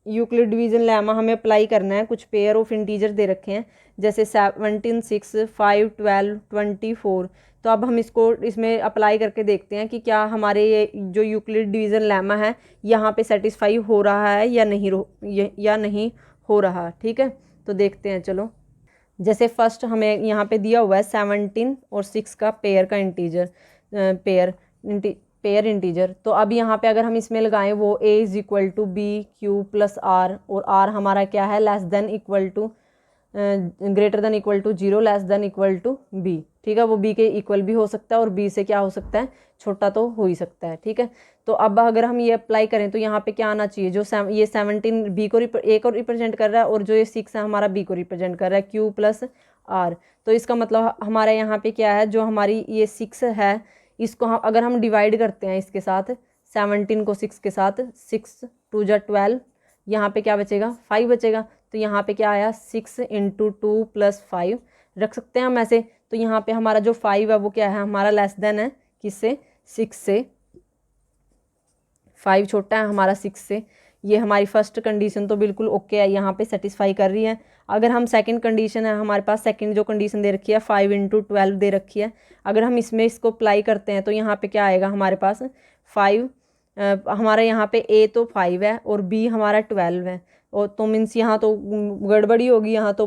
यूक्लिड डिवीजन लेमा हमें अप्लाई करना है। कुछ पेयर ऑफ इंटीजर दे रखे हैं जैसे 17, 6, 5, 12, 24। तो अब हम इसको इसमें अप्लाई करके देखते हैं कि क्या हमारे ये जो यूक्लिड डिवीजन लेमा है यहाँ पे सेटिस्फाई हो रहा है या नहीं हो रहा। ठीक है, तो देखते हैं। चलो, जैसे फर्स्ट हमें यहाँ पे दिया हुआ है 17 और 6 का पेयर का इंटीजर, पेयर इंटीजर। तो अब यहाँ पे अगर हम इसमें लगाएं वो a is equal to B Q plus R, और r हमारा क्या है, less than equal to, greater than equal to 0, less than equal to b। ठीक है, वो b के इक्वल भी हो सकता है और b से क्या हो सकता है, छोटा तो हो ही सकता है। ठीक है, तो अब अगर हम ये अप्लाई करें तो यहाँ पे क्या आना चाहिए, जो ये 17 b को a को रिप्रेजेंट कर रहा है और जो ये 6 है हमारा b को रिप्रेजेंट कर रहा है, q प्लस r। तो इसका मतलब हमारा यहाँ पे क्या है, जो हमारी ये 6 है इसको हम अगर हम डिवाइड करते हैं इसके साथ, 17 को 6 के साथ, 6 2 जा 12, यहाँ पे क्या बचेगा, 5 बचेगा। तो यहाँ पे क्या आया, 6 × 2 + 5 रख सकते हैं हम ऐसे। तो यहाँ पे हमारा जो 5 है वो क्या है, हमारा लेस देन है किससे, 6 से। 5 छोटा है हमारा 6 से। ये हमारी फर्स्ट कंडीशन तो बिल्कुल ओके है, यहाँ पे सेटिस्फाई कर रही है। अगर हम सेकंड कंडीशन है हमारे पास, सेकंड जो कंडीशन दे रखी है 5 × 12 दे रखी है, अगर हम इसमें इसको अप्लाई करते हैं तो यहाँ पे क्या आएगा हमारे पास, 5 हमारा यहाँ पे a तो 5 है और b हमारा 12 है। और तो मीन्स यहाँ तो गड़बड़ी होगी, यहाँ तो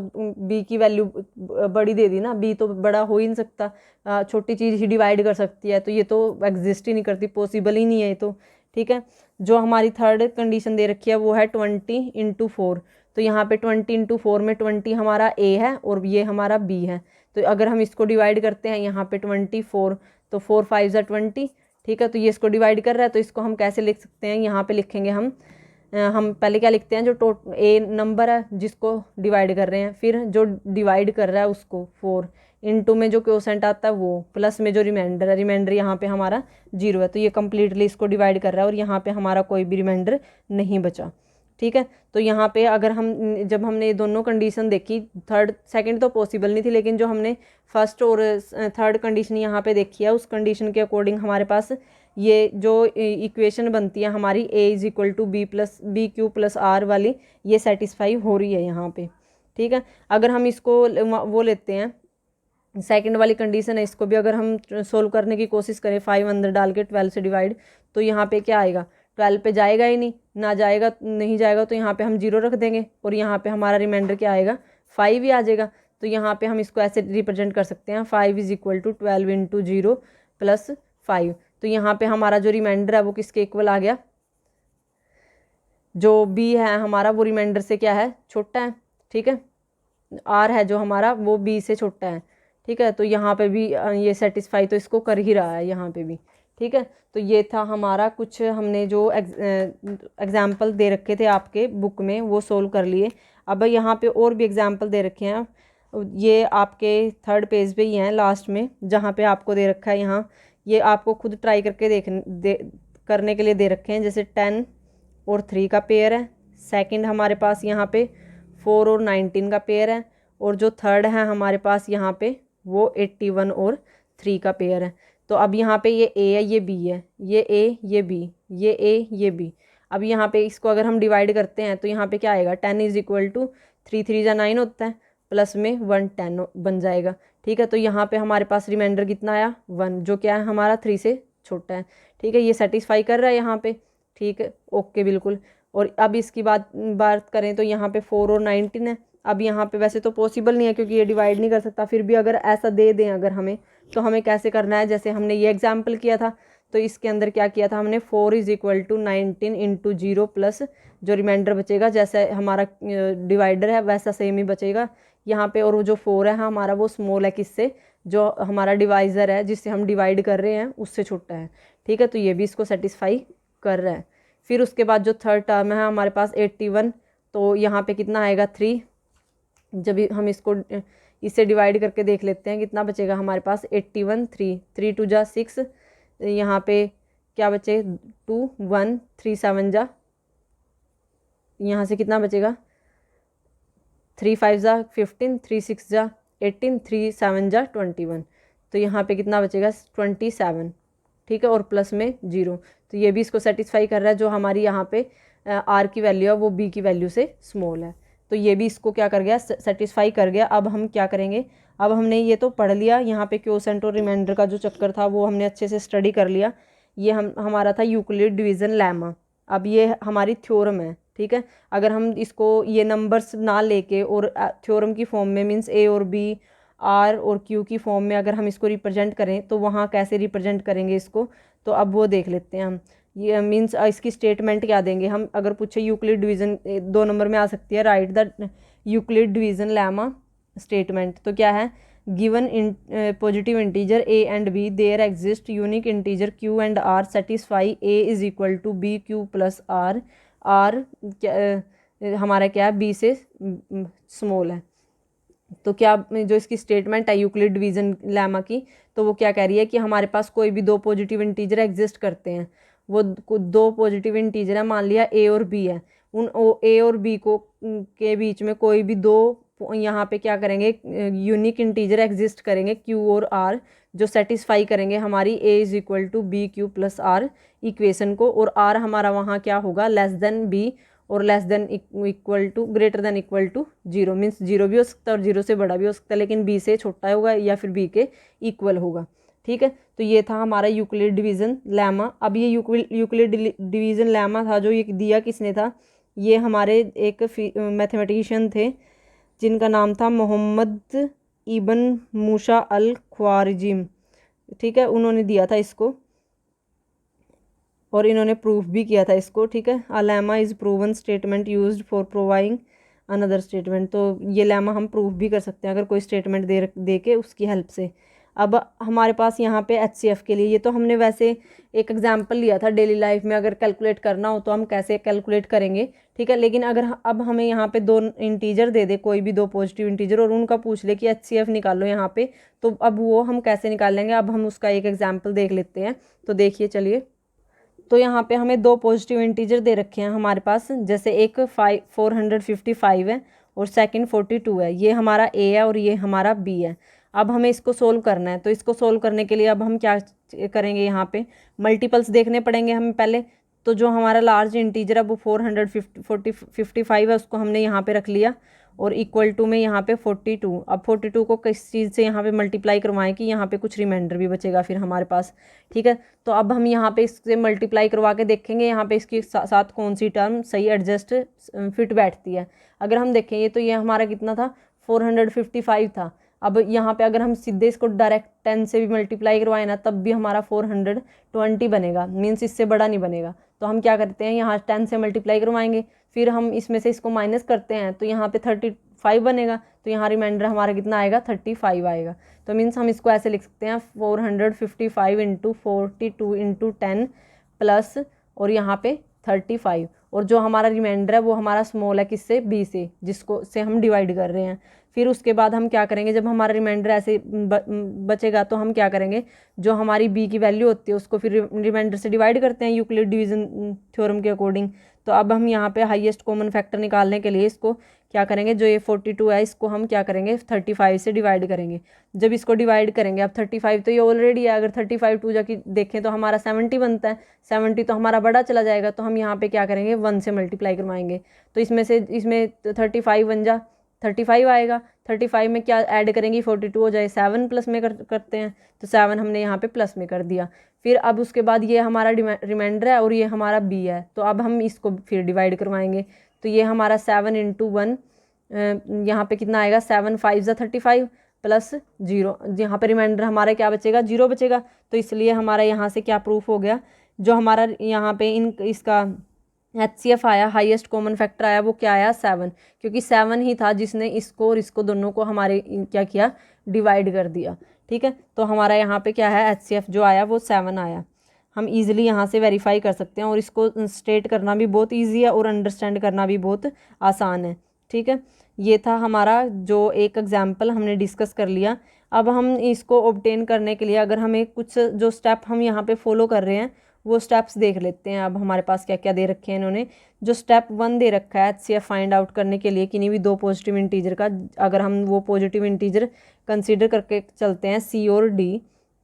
b की वैल्यू बड़ी दे दी ना, b तो बड़ा हो ही नहीं सकता, छोटी चीज़ ही डिवाइड कर सकती है, तो ये तो एग्जिस्ट ही नहीं करती, पॉसिबल ही नहीं है ये तो। ठीक है, जो हमारी थर्ड कंडीशन दे रखी है वो है 20 × 4। तो यहाँ पे 20 × 4 में 20 हमारा a है और ये हमारा b है। तो अगर हम इसको डिवाइड करते हैं यहाँ पे 24, तो 4 5 = 20। ठीक है, तो ये इसको डिवाइड कर रहा है, तो इसको हम कैसे लिख सकते हैं, यहाँ पे लिखेंगे हम पहले क्या लिखते हैं, जो a नंबर है जिसको डिवाइड कर रहे हैं, फिर जो डिवाइड कर रहा है उसको 4 इंटू में जो क्वोशेंट आता है वो, प्लस में जो रिमाइंडर है, रिमाइंडर यहाँ पे हमारा 0 है। तो ये कम्प्लीटली इसको डिवाइड कर रहा है और यहाँ पे हमारा कोई भी रिमाइंडर नहीं बचा। ठीक है, तो यहाँ पे अगर जब हमने ये दोनों कंडीशन देखी, थर्ड सेकंड तो पॉसिबल नहीं थी, लेकिन जो हमने फर्स्ट और थर्ड कंडीशन यहाँ पे देखी है उस कंडीशन के अकॉर्डिंग हमारे पास ये जो इक्वेशन बनती है हमारी a is equal to B Q plus R वाली, ये सेटिस्फाई हो रही है यहाँ पे। ठीक है, अगर हम इसको वो लेते हैं सेकंड वाली कंडीशन है, इसको भी अगर हम सोल्व करने की कोशिश करें 5 अंदर डाल के 12 से डिवाइड, तो यहाँ पे क्या आएगा, 12 पे जाएगा ही नहीं, ना जाएगा नहीं जाएगा, तो यहाँ पे हम 0 रख देंगे और यहाँ पे हमारा रिमाइंडर क्या आएगा, 5 ही आ जाएगा। तो यहाँ पे हम इसको ऐसे रिप्रेजेंट कर सकते हैं, 5 इज इक्वल टू 12 × 0 + 5। तो यहाँ पे हमारा जो रिमाइंडर है वो किसके इक्वल आ गया, जो b है हमारा वो रिमाइंडर से क्या है, छोटा है। ठीक है, r है जो हमारा वो b से छोटा है। ठीक है, तो यहाँ पे भी ये सेटिस्फाई तो इसको कर ही रहा है यहाँ पे भी। ठीक है, तो ये था हमारा कुछ हमने जो एग्जाम्पल दे रखे थे आपके बुक में वो सोल्व कर लिए। अब यहाँ पे और भी एग्जाम्पल दे रखे हैं, ये आपके थर्ड पेज पे ही हैं लास्ट में, जहाँ पे आपको दे रखा है यहाँ, ये आपको खुद ट्राई करके करने के लिए दे रखे हैं। जैसे 10 और 3 का पेयर है, सेकंड हमारे पास यहाँ पे 4 और 19 का पेयर है, और जो थर्ड है हमारे पास यहाँ पे वो 81 और 3 का पेयर है। तो अब यहाँ पे ये a है, ये b है, ये a ये b, ये a ये b। अब यहाँ पे इसको अगर हम डिवाइड करते हैं तो यहाँ पे क्या आएगा, 10 इज इक्वल टू 3 3 जा 9 होता है, प्लस में 1 10 बन जाएगा। ठीक है, तो यहाँ पे हमारे पास रिमाइंडर कितना आया, 1, जो क्या है हमारा 3 से छोटा है। ठीक है, ये सेटिस्फाई कर रहा है यहाँ पे। ठीक है, ओके बिल्कुल। और अब इसकी बात करें तो यहाँ पे 4 और 19 है। अब यहाँ पे वैसे तो पॉसिबल नहीं है क्योंकि ये डिवाइड नहीं कर सकता, फिर भी अगर ऐसा दे दें अगर हमें, तो हमें कैसे करना है, जैसे हमने ये एग्जाम्पल किया था तो इसके अंदर क्या किया था हमने, 4 इज इक्वल टू 19 × 0 प्लस जो रिमाइंडर बचेगा, जैसे हमारा डिवाइडर है वैसा सेम ही बचेगा यहाँ पे। और वो जो 4 है हमारा वो स्मॉल है किससे, जो हमारा डिवाइज़र है जिससे हम डिवाइड कर रहे हैं उससे छोटा है। ठीक है, तो ये भी इसको सेटिस्फाई कर रहा है। फिर उसके बाद जो थर्ड टर्म है हमारे पास 81, तो यहाँ पे कितना आएगा, 3। जब हम इसको इससे डिवाइड करके देख लेते हैं कितना बचेगा हमारे पास, 81 3 2 जा 6, यहाँ पे क्या बचे 2 1 3 7 जा, यहाँ से कितना बचेगा 3 5 जा 15, 3 6 जा 18, 3 7 जा 21, तो यहाँ पे कितना बचेगा 27। ठीक है, और प्लस में 0, तो ये भी इसको सेटिस्फाई कर रहा है। जो हमारी यहाँ पे आर की वैल्यू है वो बी की वैल्यू से स्मॉल है। तो ये भी इसको क्या कर गया, सेटिस्फाई कर गया। अब हम क्या करेंगे, अब हमने ये तो पढ़ लिया, यहाँ पे क्वोशंट और रिमाइंडर का जो चक्कर था वो हमने अच्छे से स्टडी कर लिया। ये हमारा था यूक्लिड डिवीज़न लेमा। अब ये हमारी थ्योरम है, ठीक है। अगर हम इसको ये नंबर्स ना लेके और थ्योरम की फॉर्म में मीन्स ए और बी, आर और क्यू की फॉर्म में अगर हम इसको रिप्रेजेंट करें तो वहाँ कैसे रिप्रेजेंट करेंगे इसको, तो अब वो देख लेते हैं हम। ये मीन्स इसकी स्टेटमेंट क्या देंगे हम, अगर पूछे यूक्लिड डिवीज़न 2 नंबर में आ सकती है, right the Euclid division lemma statement. तो क्या है, given in positive integer A and B there exist unique integer Q and R satisfy A is equal to B Q plus R. R हमारा क्या है, बी से small है। तो क्या जो इसकी स्टेटमेंट है यूक्लिड डिवीज़न लेमा की, तो वो क्या कह रही है कि हमारे पास कोई भी 2 पॉजिटिव इंटीजर एग्जिस्ट करते हैं। वो 2 पॉजिटिव इंटीजर है, मान लिया ए और बी है, उन ए और बी को के बीच में कोई भी 2 यहाँ पे क्या करेंगे, यूनिक इंटीजर एग्जिस्ट करेंगे क्यू और आर, जो सेटिस्फाई करेंगे हमारी A is equal to B Q plus R equation को। और आर हमारा वहाँ क्या होगा, लेस देन बी और less than equal to greater than equal to 0, means 0 भी हो सकता है और 0 से बड़ा भी हो सकता है, लेकिन बी से छोटा होगा या फिर बी के इक्वल होगा, ठीक है। तो ये था हमारा यूक्लिड डिवीज़न लेमा। अब ये यूक्लिड डिवीज़न लेमा था जो ये दिया किसने था, ये हमारे एक मैथमेटिशियन थे जिनका नाम था मोहम्मद इबन मूसा अल ख्वारिज़मी, ठीक है। उन्होंने दिया था इसको और इन्होंने प्रूफ भी किया था इसको, ठीक है। A lemma is proven statement used for proving another statement. तो ये लेमा हम प्रूफ भी कर सकते हैं अगर कोई स्टेटमेंट दे के उसकी हेल्प से। अब हमारे पास यहाँ पे HCF के लिए, ये तो हमने वैसे एक एग्जांपल लिया था डेली लाइफ में, अगर कैलकुलेट करना हो तो हम कैसे कैलकुलेट करेंगे, ठीक है। लेकिन अगर अब हमें यहाँ पे 2 इंटीजर दे दे, कोई भी 2 पॉजिटिव इंटीजर, और उनका पूछ ले कि HCF निकालो यहाँ पे, तो अब वो हम कैसे निकालेंगे, अब हम उसका एक एग्जाम्पल देख लेते हैं। तो देखिए चलिए, तो यहाँ पे हमें 2 पॉजिटिव इंटीजर दे रखे हैं हमारे पास, जैसे एक 455 है और सेकंड 42 है। ये हमारा A है और ये हमारा B है। अब हमें इसको सोल्व करना है, तो इसको सोल्व करने के लिए अब हम क्या करेंगे, यहाँ पे मल्टीपल्स देखने पड़ेंगे हमें पहले। तो जो हमारा लार्ज इंटीजर है वो 455 है, उसको हमने यहाँ पे रख लिया और इक्वल टू में यहाँ पे 42। अब 42 को किस चीज़ से यहाँ पे मल्टीप्लाई करवाएं कि यहाँ पे कुछ रिमाइंडर भी बचेगा फिर हमारे पास, ठीक है। तो अब हम यहाँ पे इससे मल्टीप्लाई करवा के देखेंगे यहाँ पे इसके साथ कौन सी टर्म सही एडजस्ट फिट बैठती है। अगर हम देखेंगे तो ये हमारा कितना था, 455 था। अब यहाँ पे अगर हम सीधे इसको डायरेक्ट 10 से भी मल्टीप्लाई करवाएं ना, तब भी हमारा 420 बनेगा, मीन्स इससे बड़ा नहीं बनेगा। तो हम क्या करते हैं, यहाँ 10 से मल्टीप्लाई करवाएंगे, फिर हम इसमें से इसको माइनस करते हैं तो यहाँ पे 35 बनेगा। तो यहाँ रिमाइंडर हमारा कितना आएगा, 35 आएगा। तो मीन्स हम इसको ऐसे लिख सकते हैं 455 इंटू 42 इंटू 10 प्लस और यहाँ पे 35, और जो हमारा रिमाइंडर है वो हमारा स्मॉल है किससे, बी से, जिसको से हम डिवाइड कर रहे हैं। फिर उसके बाद हम क्या करेंगे, जब हमारा रिमाइंडर ऐसे बचेगा तो हम क्या करेंगे, जो हमारी बी की वैल्यू होती है उसको फिर रिमाइंडर से डिवाइड करते हैं यूक्लिड डिवीज़न थ्योरम के अकॉर्डिंग। तो अब हम यहाँ पे हाईएस्ट कॉमन फैक्टर निकालने के लिए इसको क्या करेंगे, जो ये 42 है इसको हम क्या करेंगे 35 से डिवाइड करेंगे। जब इसको डिवाइड करेंगे, अब 35 तो ये ऑलरेडी है, अगर 35 2 जाके देखें तो हमारा 70 बनता है, 70 तो हमारा बड़ा चला जाएगा। तो हम यहाँ पे क्या करेंगे 1 से मल्टीप्लाई करवाएंगे, तो इसमें 35 बन जा 35 आएगा। 35 में क्या ऐड करेंगे, 42 हो जाए, 7 प्लस में करते हैं, तो 7 हमने यहाँ पे प्लस में कर दिया। फिर अब उसके बाद ये हमारा रिमाइंडर है और ये हमारा बी है, तो अब हम इसको फिर डिवाइड करवाएंगे। तो ये हमारा 7 इंटू 1 यहाँ पे कितना आएगा, 7 5 ज़ा 35 प्लस 0, यहाँ पे रिमाइंडर हमारा क्या बचेगा, 0 बचेगा। तो इसलिए हमारा यहाँ से क्या प्रूफ हो गया, जो हमारा यहाँ पे इसका HCF आया, हाईएस्ट कॉमन फैक्टर आया, वो क्या आया 7, क्योंकि 7 ही था जिसने इसको और इसको दोनों को हमारे क्या किया, डिवाइड कर दिया, ठीक है। तो हमारा यहाँ पे क्या है, HCF जो आया वो 7 आया। हम इजीली यहाँ से वेरीफाई कर सकते हैं और इसको स्टेट करना भी बहुत इजी है और अंडरस्टैंड करना भी बहुत आसान है, ठीक है। ये था हमारा जो एक एग्जाम्पल हमने डिस्कस कर लिया। अब हम इसको ऑब्टेन करने के लिए अगर हमें कुछ जो स्टेप हम यहाँ पे फॉलो कर रहे हैं वो स्टेप्स देख लेते हैं। अब हमारे पास क्या क्या दे रखे हैं इन्होंने, जो स्टेप 1 दे रखा है HCF फाइंड आउट करने के लिए किन्हीं भी 2 पॉजिटिव इंटीजर का, अगर हम वो पॉजिटिव इंटीजर कंसीडर करके चलते हैं C और D,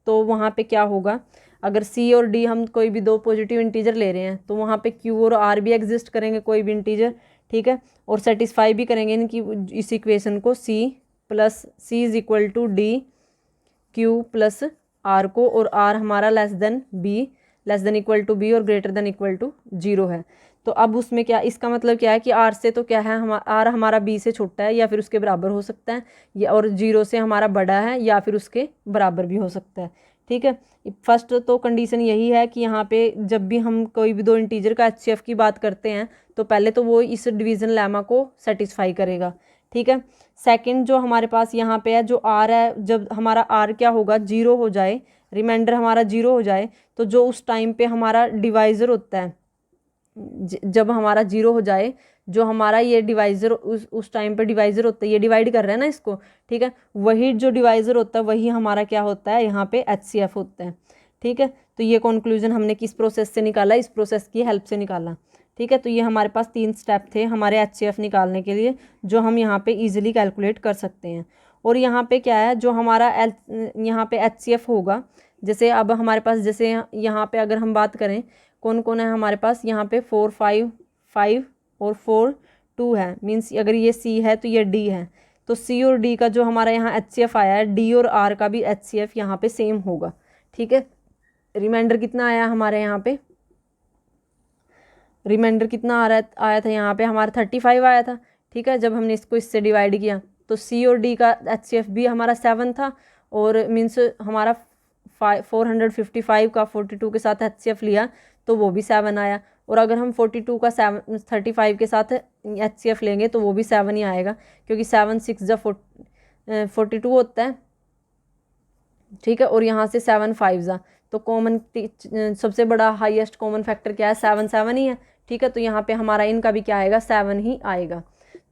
तो वहाँ पे क्या होगा, अगर सी और डी हम कोई भी दो पॉजिटिव इंटीजर ले रहे हैं तो वहाँ पे क्यू और आर भी एग्जिस्ट करेंगे, कोई भी इंटीजर, ठीक है, और सेटिस्फाई भी करेंगे इनकी इस इक्वेशन को, C plus C is equal to D Q plus R को, और आर हमारा less than equal to B और ग्रेटर देन इक्वल टू 0 है। तो अब उसमें क्या, इसका मतलब क्या है कि आर से तो क्या है, आर हमारा बी से छोटा है या फिर उसके बराबर हो सकता है, या और 0 से हमारा बड़ा है या फिर उसके बराबर भी हो सकता है, ठीक है। फर्स्ट तो कंडीशन यही है कि यहाँ पे जब भी हम कोई भी दो इंटीजर का एचसीएफ की बात करते हैं तो पहले तो वो इस डिवीज़न लेमा को सेटिस्फाई करेगा, ठीक है। सेकंड जो हमारे पास यहाँ पे है, जो आर है, जब हमारा आर क्या होगा, 0 हो जाए, रिमाइंडर हमारा 0 हो जाए, तो जो उस टाइम पे हमारा डिवाइज़र होता है, जब हमारा 0 हो जाए, जो हमारा ये डिवाइज़र उस टाइम पे डिवाइज़र होता है, ये डिवाइड कर रहे हैं ना इसको, ठीक है, वही जो डिवाइज़र होता है वही हमारा क्या होता है, यहाँ पे एचसीएफ होता है, ठीक है। तो ये कंक्लूजन हमने किस प्रोसेस से निकाला, इस प्रोसेस की हेल्प से निकाला, ठीक है। तो ये हमारे पास 3 स्टेप थे हमारे एचसीएफ निकालने के लिए, जो हम यहाँ पे इजीली कैलकुलेट कर सकते हैं। और यहाँ पे क्या है, जो हमारा यहाँ पे एचसीएफ होगा, जैसे अब हमारे पास, जैसे यहाँ पे अगर हम बात करें कौन कौन है हमारे पास, यहाँ पे 4 5 5 और 4 2 है, मीन्स अगर ये सी है तो ये डी है, तो सी और डी का जो हमारा यहाँ एचसीएफ आया है, डी और आर का भी एचसीएफ यहाँ पे सेम होगा, ठीक है। रिमाइंडर कितना आया हमारे यहाँ पे, रिमाइंडर कितना आया था यहाँ पे हमारा 35 आया था, ठीक है। जब हमने इसको इससे डिवाइड किया तो सी और डी का एचसीएफ भी हमारा 7 था, और मीन्स हमारा 455 का 42 के साथ एचसीएफ लिया तो वो भी 7 आया, और अगर हम 42 का 35 के साथ एचसीएफ लेंगे तो वो भी 7 ही आएगा, क्योंकि 7 6 जा 42 होता है, ठीक है, और यहाँ से 7 5 जा, तो कॉमन सबसे बड़ा हाईएस्ट कॉमन फैक्टर क्या है, 7 7 ही है, ठीक है। तो यहाँ पे हमारा इनका भी क्या आएगा, 7 ही आएगा।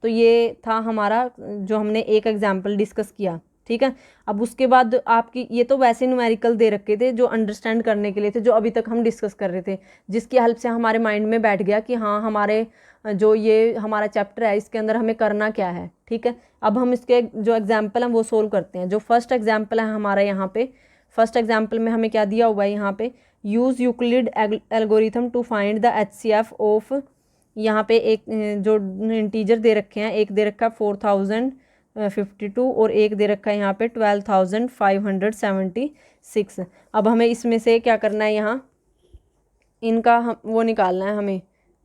तो ये था हमारा जो हमने एक एग्जाम्पल डिस्कस किया, ठीक है। अब उसके बाद आपकी ये तो वैसे न्यूमेरिकल दे रखे थे जो अंडरस्टैंड करने के लिए थे, जो अभी तक हम डिस्कस कर रहे थे, जिसकी हेल्प से हमारे माइंड में बैठ गया कि हाँ हमारे जो ये हमारा चैप्टर है इसके अंदर हमें करना क्या है, ठीक है। अब हम इसके जो एग्जाम्पल हैं वो सोल्व करते हैं। जो फर्स्ट एग्जाम्पल है हमारा यहाँ पे, फर्स्ट एग्जाम्पल में हमें क्या दिया हुआ है यहाँ पे, use Euclid algorithm to find the HCF of, यहाँ पे एक जो इंटीजर दे रखे हैं, एक दे रखा है 4052 और एक दे रखा है यहाँ पे 12576। अब हमें इसमें से क्या करना है, यहाँ इनका हम वो निकालना है हमें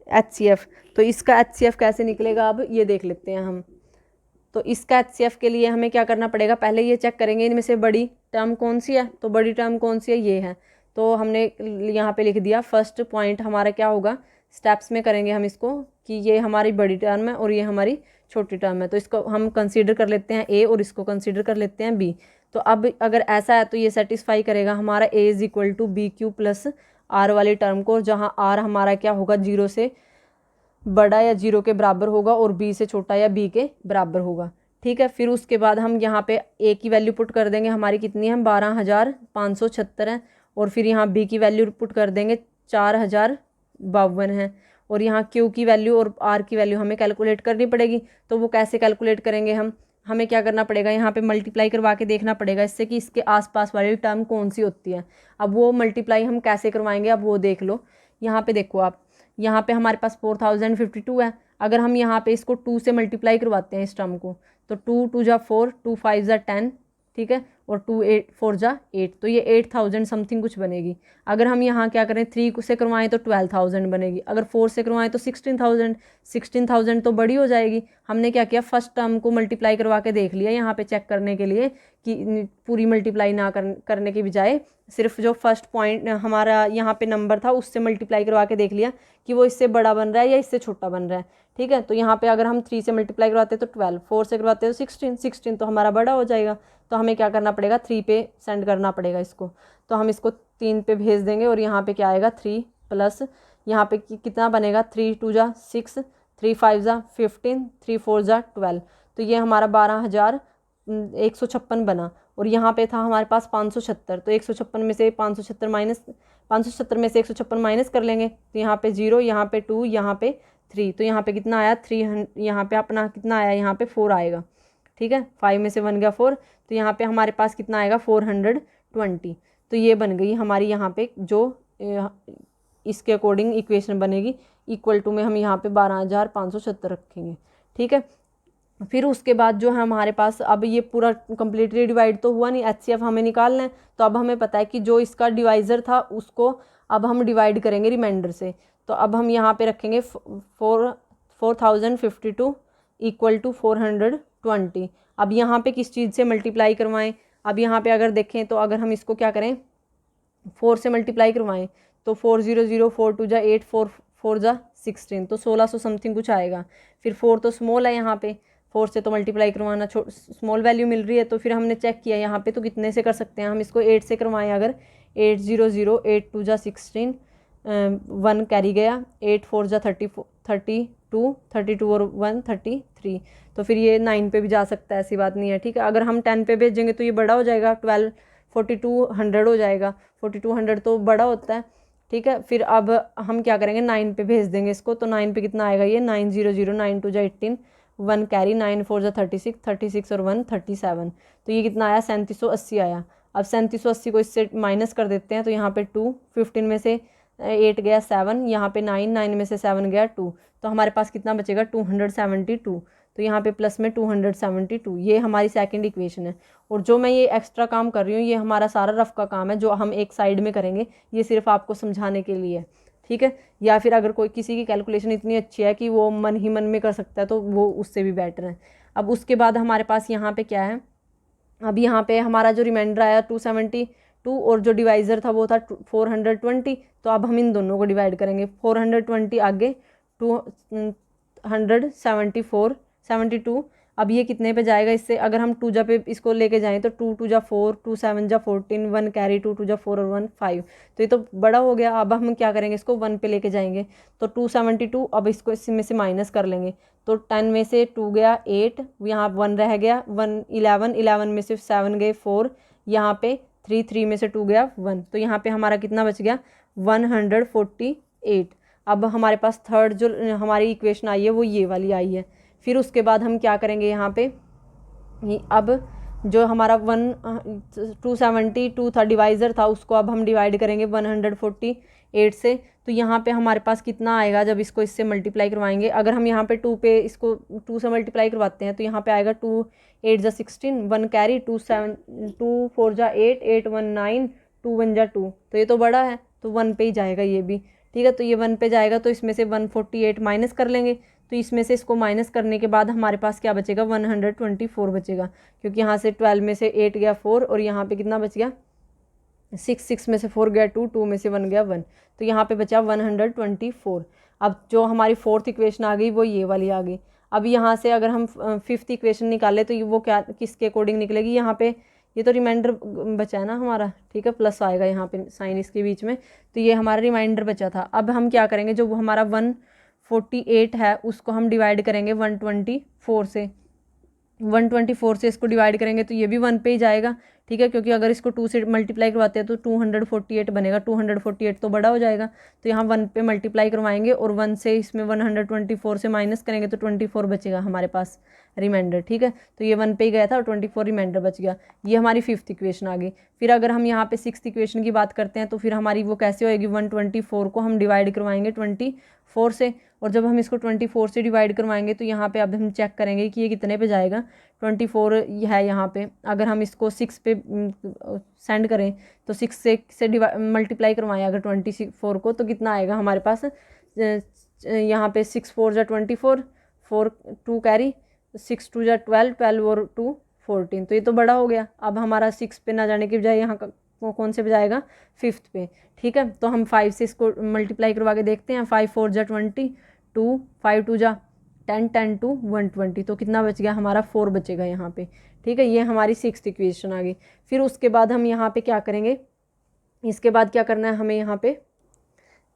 एचसीएफ। तो इसका एचसीएफ कैसे निकलेगा अब ये देख लेते हैं हम। तो इसका एचसीएफ के लिए हमें क्या करना पड़ेगा, पहले ये चेक करेंगे इनमें से बड़ी टर्म कौन सी है, तो बड़ी टर्म कौन सी है, ये है। तो हमने यहाँ पे लिख दिया, फर्स्ट पॉइंट हमारा क्या होगा, स्टेप्स में करेंगे हम इसको कि ये हमारी बड़ी टर्म है और ये हमारी छोटी टर्म है, तो इसको हम कंसीडर कर लेते हैं ए और इसको कंसीडर कर लेते हैं बी। तो अब अगर ऐसा है तो ये सेटिस्फाई करेगा हमारा A is equal to B Q plus R वाली टर्म को, जहाँ आर हमारा क्या होगा, 0 से बड़ा या 0 के बराबर होगा और बी से छोटा या बी के बराबर होगा, ठीक है। फिर उसके बाद हम यहाँ पे ए की वैल्यू पुट कर देंगे, हमारी कितनी है 12576 है, और फिर यहाँ बी की वैल्यू पुट कर देंगे 4052 है, और यहाँ क्यू की वैल्यू और आर की वैल्यू हमें कैलकुलेट करनी पड़ेगी। तो वो कैसे कैलकुलेट करेंगे हमें क्या करना पड़ेगा, यहाँ पे मल्टीप्लाई करवा के देखना पड़ेगा इससे कि इसके आसपास वाली टर्म कौन सी होती है। अब वो मल्टीप्लाई हम कैसे करवाएंगे, अब वो देख लो। यहाँ पे देखो आप, यहाँ पे हमारे पास 4052 है, अगर हम यहाँ पे इसको 2 से मल्टीप्लाई करवाते हैं इस टर्म को, तो 2 2 जा 4, 2 5 जा 10, ठीक है, और 2 8 4 जा 8, तो ये 8000 समथिंग कुछ बनेगी। अगर हम यहाँ क्या करें 3 से करवाएं तो 12000 बनेगी, अगर 4 से करवाएं तो 16000 तो बड़ी हो जाएगी। हमने क्या किया, फर्स्ट टर्म को मल्टीप्लाई करवा के देख लिया यहाँ पे चेक करने के लिए कि पूरी मल्टीप्लाई ना करने के बजाय सिर्फ जो फर्स्ट पॉइंट हमारा यहाँ पे नंबर था उससे मल्टीप्लाई करवा के देख लिया कि वो इससे बड़ा बन रहा है या इससे छोटा बन रहा है, ठीक है। तो यहाँ पे अगर हम 3 से मल्टीप्लाई करवाते तो 12, 4 से करवाते तो 16 तो हमारा बड़ा हो जाएगा। तो हमें क्या करना पड़ेगा, 3 पे सेंड करना पड़ेगा इसको। तो हम इसको 3 पे भेज देंगे और यहाँ पे क्या आएगा 3 प्लस यहाँ पे कितना बनेगा, 3 2 जा 6, 3 5 जा 15, 3 4 जा 12, तो ये हमारा 12156 बना। और यहाँ पे था हमारे पास 576, तो 156 में से 576 में से 156 माइनस कर लेंगे, तो यहाँ पे 0, यहाँ पे 2, यहाँ पे 3, तो यहाँ पे कितना आया 300, यहाँ पे अपना कितना आया, यहाँ पे 4 आएगा, ठीक है। 5 में से 1 गया 4, तो यहाँ पे हमारे पास कितना आएगा 420। तो ये बन गई हमारी यहाँ पे जो इसके अकॉर्डिंग इक्वेशन बनेगी। इक्वल टू में हम यहाँ पे 12,576 रखेंगे, ठीक है। फिर उसके बाद जो है हमारे पास, अब ये पूरा कम्प्लीटली डिवाइड तो हुआ नहीं, HCF हमें निकालना है। तो अब हमें पता है कि जो इसका डिवाइज़र था उसको अब हम डिवाइड करेंगे रिमाइंडर से। तो अब हम यहाँ पे रखेंगे 4052 इक्वल टू 420। अब यहाँ पे किस चीज़ से मल्टीप्लाई करवाएं? अब यहाँ पे अगर देखें तो अगर हम इसको क्या करें, 4 से मल्टीप्लाई करवाएं तो 400, 4 2 जा 8, 4 4 जा 16, तो 1600 समथिंग कुछ आएगा। फिर 4 तो स्मॉल है, यहाँ पे 4 से तो मल्टीप्लाई करवाना स्मॉल वैल्यू मिल रही है। तो फिर हमने चेक किया यहाँ पे तो कितने से कर सकते हैं हम इसको, 8 से करवाएं अगर 800, 8 2 जा 16, 1 कैरी गया, 8 4 जा 32 और 1 33। तो फिर ये 9 पे भी जा सकता है, ऐसी बात नहीं है, ठीक है। अगर हम 10 पे भेजेंगे तो ये बड़ा हो जाएगा, 4200 हो जाएगा। 4200 तो बड़ा होता है, ठीक है। फिर अब हम क्या करेंगे, 9 पे भेज देंगे इसको। तो 9 पे कितना आएगा, ये 900, 9 2 जा 18, 1 कैरी, 9 4 जा 36 और 1 37। तो ये कितना आया, 3780 आया। अब 3780 को इससे माइनस कर देते हैं। तो यहाँ पे 2, 15 में से 8 गया 7, यहाँ पे 9, 9 में से 7 गया 2, तो हमारे पास कितना बचेगा 272। तो यहाँ पे प्लस में 272, ये हमारी सेकंड इक्वेशन है। और जो मैं ये एक्स्ट्रा काम कर रही हूँ ये हमारा सारा रफ का काम है जो हम एक साइड में करेंगे, ये सिर्फ आपको समझाने के लिए, ठीक है। या फिर अगर कोई किसी की कैलकुलेशन इतनी अच्छी है कि वो मन ही मन में कर सकता है तो वो उससे भी बेटर है। अब उसके बाद हमारे पास यहाँ पे क्या है, अब यहाँ पे हमारा जो रिमाइंडर आया 272 और जो डिवाइज़र था वो था 420। तो अब हम इन दोनों को डिवाइड करेंगे, 420 आगे 272। अब ये कितने पे जाएगा, इससे अगर हम 2 जा पे इसको लेके जाएं तो 2 2 जा 4, 2 7 जा 14, 1 कैरी, 2 2 जा 4 और 1 5। तो ये तो बड़ा हो गया। अब हम क्या करेंगे, इसको 1 पे लेके जाएंगे। तो 272, अब इसको इसमें से माइनस कर लेंगे। तो 10 में से 2 गया 8, यहाँ 1 रह गया, 1 11, 11 में से 7 गए 4, यहाँ पे 3, 3 में से 2 गया 1। तो यहाँ पे हमारा कितना बच गया, 148। अब हमारे पास थर्ड जो हमारी इक्वेशन आई है वो ये वाली आई है। फिर उसके बाद हम क्या करेंगे, यहाँ पे अब जो हमारा 272 था डिवाइज़र था उसको अब हम डिवाइड करेंगे 148 से। तो यहाँ पे हमारे पास कितना आएगा जब इसको इससे मल्टीप्लाई करवाएंगे, अगर हम यहाँ पे 2 पे इसको 2 से मल्टीप्लाई करवाते हैं तो यहाँ पे आएगा 2 8 जा 16, 1 कैरी, 2 4 जा 8, 8 1 9, 2 1 जा 2। तो ये तो बड़ा है तो 1 पे ही जाएगा ये भी, ठीक है। तो ये 1 पे जाएगा तो इसमें से 148 माइनस कर लेंगे। तो इसमें से इसको माइनस करने के बाद हमारे पास क्या बचेगा, 124 बचेगा, क्योंकि यहाँ से 12 में से 8 गया 4 और यहाँ पे कितना बच गया 6, 6 में से 4 गया 2, 2 में से 1 गया 1, तो यहाँ पे बचा 124। अब जो हमारी फोर्थ इक्वेशन आ गई वो ये वाली आ गई। अब यहाँ से अगर हम फिफ्थ इक्वेशन निकालें तो वो क्या किसके अकॉर्डिंग निकलेगी, यहाँ पे ये तो रिमाइंडर बचा है ना हमारा, ठीक है, प्लस आएगा यहाँ पे साइन इसके बीच में, तो ये हमारा रिमाइंडर बचा था। अब हम क्या करेंगे, जो हमारा 148 है उसको हम डिवाइड करेंगे 124 से। 124 से इसको डिवाइड करेंगे तो ये भी 1 पे ही जाएगा, ठीक है, क्योंकि अगर इसको 2 से मल्टीप्लाई करवाते हैं तो 248 बनेगा। 248 तो बड़ा हो जाएगा, तो यहाँ 1 पे मल्टीप्लाई करवाएंगे और 1 से इसमें 124 से माइनस करेंगे तो 24 बचेगा हमारे पास रिमाइंडर, ठीक है। तो ये 1 पे ही गया था और 24 रिमाइंडर बच गया। ये हमारी फिफ्थ इक्वेशन आ गई। फिर अगर हम यहाँ पे सिक्स्थ इक्वेशन की बात करते हैं तो फिर हमारी वो कैसे होएगी, 124 को हम डिवाइड करवाएंगे 24 से, और जब हम इसको 24 से डिवाइड करवाएंगे तो यहाँ पे अब हम चेक करेंगे कि ये कितने पे जाएगा। 24 है यहाँ पे, अगर हम इसको 6 पे सेंड करें तो 6 से मल्टीप्लाई करवाएं अगर 24 को तो कितना आएगा हमारे पास, यहाँ पे 6 4 जा 24, 4 2 कैरी, 6 2 जा 12, 12 और 2 14। तो ये तो बड़ा हो गया। अब हमारा 6 पे ना जाने के बजाय यहाँ वो कौन से पे जाएगा, फिफ्थ पे, ठीक है। तो हम 5 से इसको मल्टीप्लाई करवा के देखते हैं। 5 4 जा 20, 2 5 2 जा 10, 10 2 120, तो कितना बच गया हमारा 4 बचेगा यहाँ पे, ठीक है। ये हमारी सिक्स्थ इक्वेशन आ गई। फिर उसके बाद हम यहाँ पे क्या करेंगे, इसके बाद क्या करना है हमें यहाँ पे,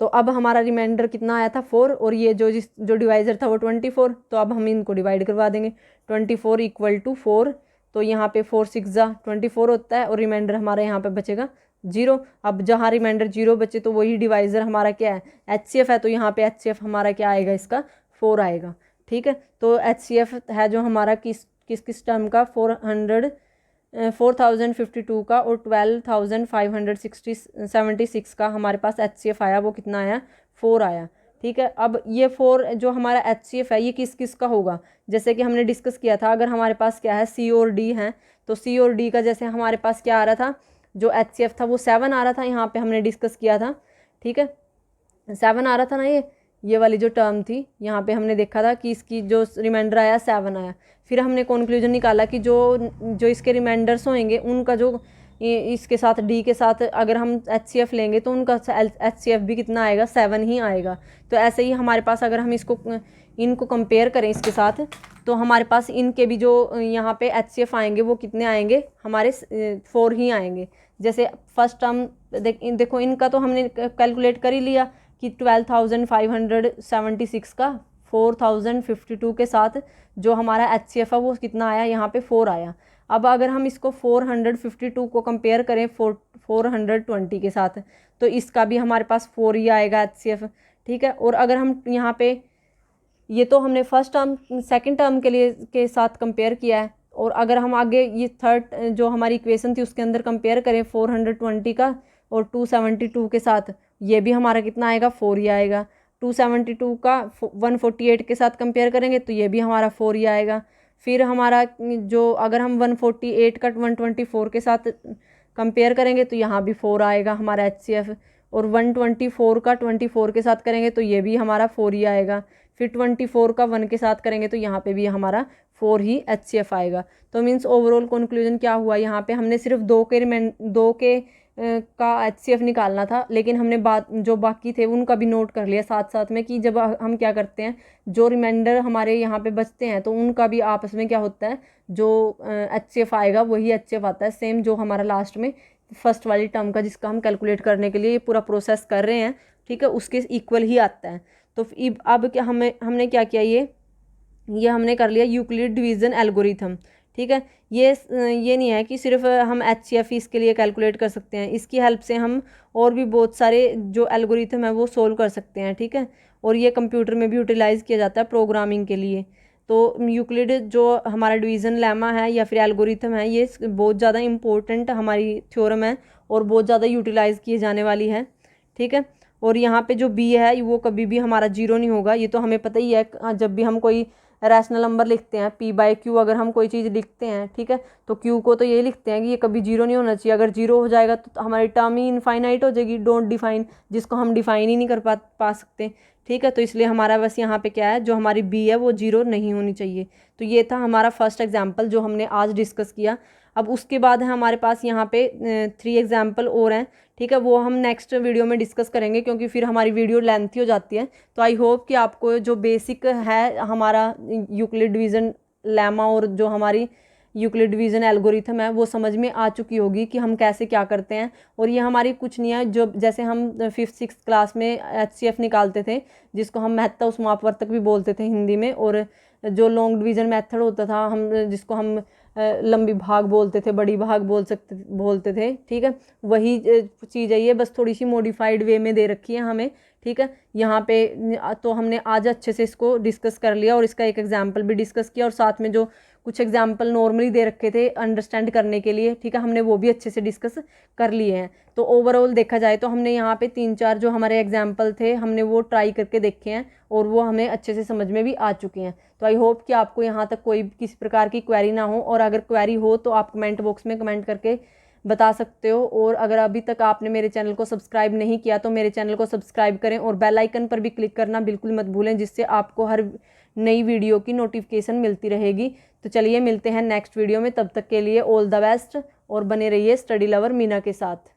तो अब हमारा रिमाइंडर कितना आया था 4 और ये जो डिवाइज़र था वो 24, तो अब हम इनको डिवाइड करवा देंगे। 24 इक्वल टू 4, तो यहाँ पे 4 6 जा 24 होता है और रिमाइंडर हमारा यहाँ पे बचेगा 0। अब जहाँ रिमाइंडर 0 बचे तो वही डिवाइज़र हमारा क्या है, HCF है, तो यहाँ पे HCF हमारा क्या आएगा, इसका 4 आएगा, ठीक है। तो HCF है जो हमारा किस टर्म का, 4052 का और 12,576 का हमारे पास HCF आया, वो कितना आया, 4 आया। ठीक है, अब ये 4 जो हमारा HCF है ये किस किस का होगा, जैसे कि हमने डिस्कस किया था, अगर हमारे पास क्या है C और D है, तो C और D का जैसे हमारे पास क्या आ रहा था, जो HCF था वो 7 आ रहा था, यहाँ पे हमने डिस्कस किया था। ठीक है, 7 आ रहा था ना, ये वाली जो टर्म थी यहाँ पे हमने देखा था कि इसकी जो रिमाइंडर आया 7 आया। फिर हमने कंक्लूजन निकाला कि जो इसके रिमाइंडर्स होंगे उनका जो इसके साथ डी के साथ अगर हम HCF लेंगे तो उनका HCF भी कितना आएगा, 7 ही आएगा। तो ऐसे ही हमारे पास अगर हम इनको कंपेयर करें इसके साथ, तो हमारे पास इनके भी जो यहाँ पे HCF आएंगे वो कितने आएंगे, हमारे 4 ही आएंगे। जैसे फर्स्ट टर्म देखो इनका तो हमने कैलकुलेट कर ही लिया कि 12,576 का 4,052 के साथ जो हमारा HCF है वो कितना आया, यहाँ पे 4 आया। अब अगर हम इसको 452 को कंपेयर करें 420 के साथ, तो इसका भी हमारे पास 4 ही आएगा HCF। ठीक है, और अगर हम यहाँ पे ये तो हमने फर्स्ट टर्म सेकंड टर्म के लिए के साथ कंपेयर किया है, और अगर हम आगे ये थर्ड जो हमारी इक्वेशन थी उसके अंदर कंपेयर करें 420 का और 272 के साथ, ये भी हमारा कितना आएगा, 4 ही आएगा। 272 का 148 के साथ कंपेयर करेंगे तो ये भी हमारा 4 ही आएगा। फिर हमारा जो अगर हम 148 का 124 के साथ कंपेयर करेंगे तो यहाँ भी 4 आएगा हमारा HCF, और 124 का 24 के साथ करेंगे तो ये भी हमारा 4 ही आएगा। फिर 24 का 1 के साथ करेंगे तो यहाँ पे भी हमारा 4 ही HCF आएगा। तो मीन्स ओवरऑल कंक्लूजन क्या हुआ, यहाँ पे हमने सिर्फ दो के का HCF निकालना था, लेकिन हमने जो बाकी थे उनका भी नोट कर लिया साथ साथ में कि जब हम क्या करते हैं, जो रिमाइंडर हमारे यहाँ पे बचते हैं तो उनका भी आपस में क्या होता है, जो HCF आएगा वही HCF आता है, सेम जो हमारा लास्ट में फर्स्ट वाली टर्म का जिसका हम कैलकुलेट करने के लिए ये पूरा प्रोसेस कर रहे हैं। ठीक है, उसके इक्वल ही आता है। तो अब क्या हमने क्या किया, ये हमने कर लिया यूक्लिड डिवीज़न एल्गोरिथम। ठीक है, ये नहीं है कि सिर्फ हम HCF इसके लिए कैलकुलेट कर सकते हैं, इसकी हेल्प से हम और भी बहुत सारे जो एल्गोरिथम है वो सोल्व कर सकते हैं। ठीक है, और ये कंप्यूटर में भी यूटिलाइज़ किया जाता है प्रोग्रामिंग के लिए। तो यूक्लिड जो हमारा डिवीज़न लेमा है या फिर एल्गोरिथम है, ये बहुत ज़्यादा इम्पोर्टेंट हमारी थ्योरम है और बहुत ज़्यादा यूटिलाइज़ किए जाने वाली है। ठीक है, और यहाँ पे जो B है वो कभी भी हमारा 0 नहीं होगा, ये तो हमें पता ही है। जब भी हम कोई रैशनल नंबर लिखते हैं P/Q, अगर हम कोई चीज़ लिखते हैं, ठीक है, तो Q को तो ये लिखते हैं कि ये कभी 0 नहीं होना चाहिए। अगर 0 हो जाएगा तो हमारी टर्म ही इनफाइनाइट हो जाएगी, डोंट डिफाइन, जिसको हम डिफाइन ही नहीं कर पा सकते। ठीक है, तो इसलिए हमारा बस यहाँ पे क्या है, जो हमारी B है वो 0 नहीं होनी चाहिए। तो ये था हमारा फर्स्ट एग्जाम्पल जो हमने आज डिस्कस किया। अब उसके बाद है हमारे पास यहाँ पे 3 एग्जाम्पल और हैं। ठीक है, वो हम नेक्स्ट वीडियो में डिस्कस करेंगे क्योंकि फिर हमारी वीडियो लेंथी हो जाती है। तो आई होप कि आपको जो बेसिक है हमारा यूक्लिड डिवीज़न लेमा और जो हमारी यूक्लिड डिवीज़न एल्गोरिथम है वो समझ में आ चुकी होगी कि हम कैसे क्या करते हैं। और ये हमारी कुछ नहीं है, जो जैसे हम 5th-6th क्लास में HCF निकालते थे, जिसको हम महत्ता समापवर्तक भी बोलते थे हिंदी में, और जो लॉन्ग डिवीज़न मेथड होता था हम जिसको हम लंबी भाग बोलते थे, बड़ी भाग बोलते थे। ठीक है, वही चीज़ है ये, बस थोड़ी सी मॉडिफाइड वे में दे रखी है हमें। ठीक है, यहाँ पे तो हमने आज अच्छे से इसको डिस्कस कर लिया और इसका एक एग्जाम्पल भी डिस्कस किया, और साथ में जो कुछ एग्जाम्पल नॉर्मली दे रखे थे अंडरस्टैंड करने के लिए, ठीक है, हमने वो भी अच्छे से डिस्कस कर लिए हैं। तो ओवरऑल देखा जाए तो हमने यहाँ पे 3-4 जो हमारे एग्जाम्पल थे हमने वो ट्राई करके देखे हैं और वो हमें अच्छे से समझ में भी आ चुके हैं। तो आई होप कि आपको यहाँ तक कोई किसी प्रकार की क्वेरी ना हो, और अगर क्वेरी हो तो आप कमेंट बॉक्स में कमेंट करके बता सकते हो। और अगर अभी तक आपने मेरे चैनल को सब्सक्राइब नहीं किया तो मेरे चैनल को सब्सक्राइब करें और बेल आइकन पर भी क्लिक करना बिल्कुल मत भूलें, जिससे आपको हर नई वीडियो की नोटिफिकेशन मिलती रहेगी। तो चलिए मिलते हैं नेक्स्ट वीडियो में, तब तक के लिए ऑल द बेस्ट और बने रहिए स्टडी लवर मीना के साथ।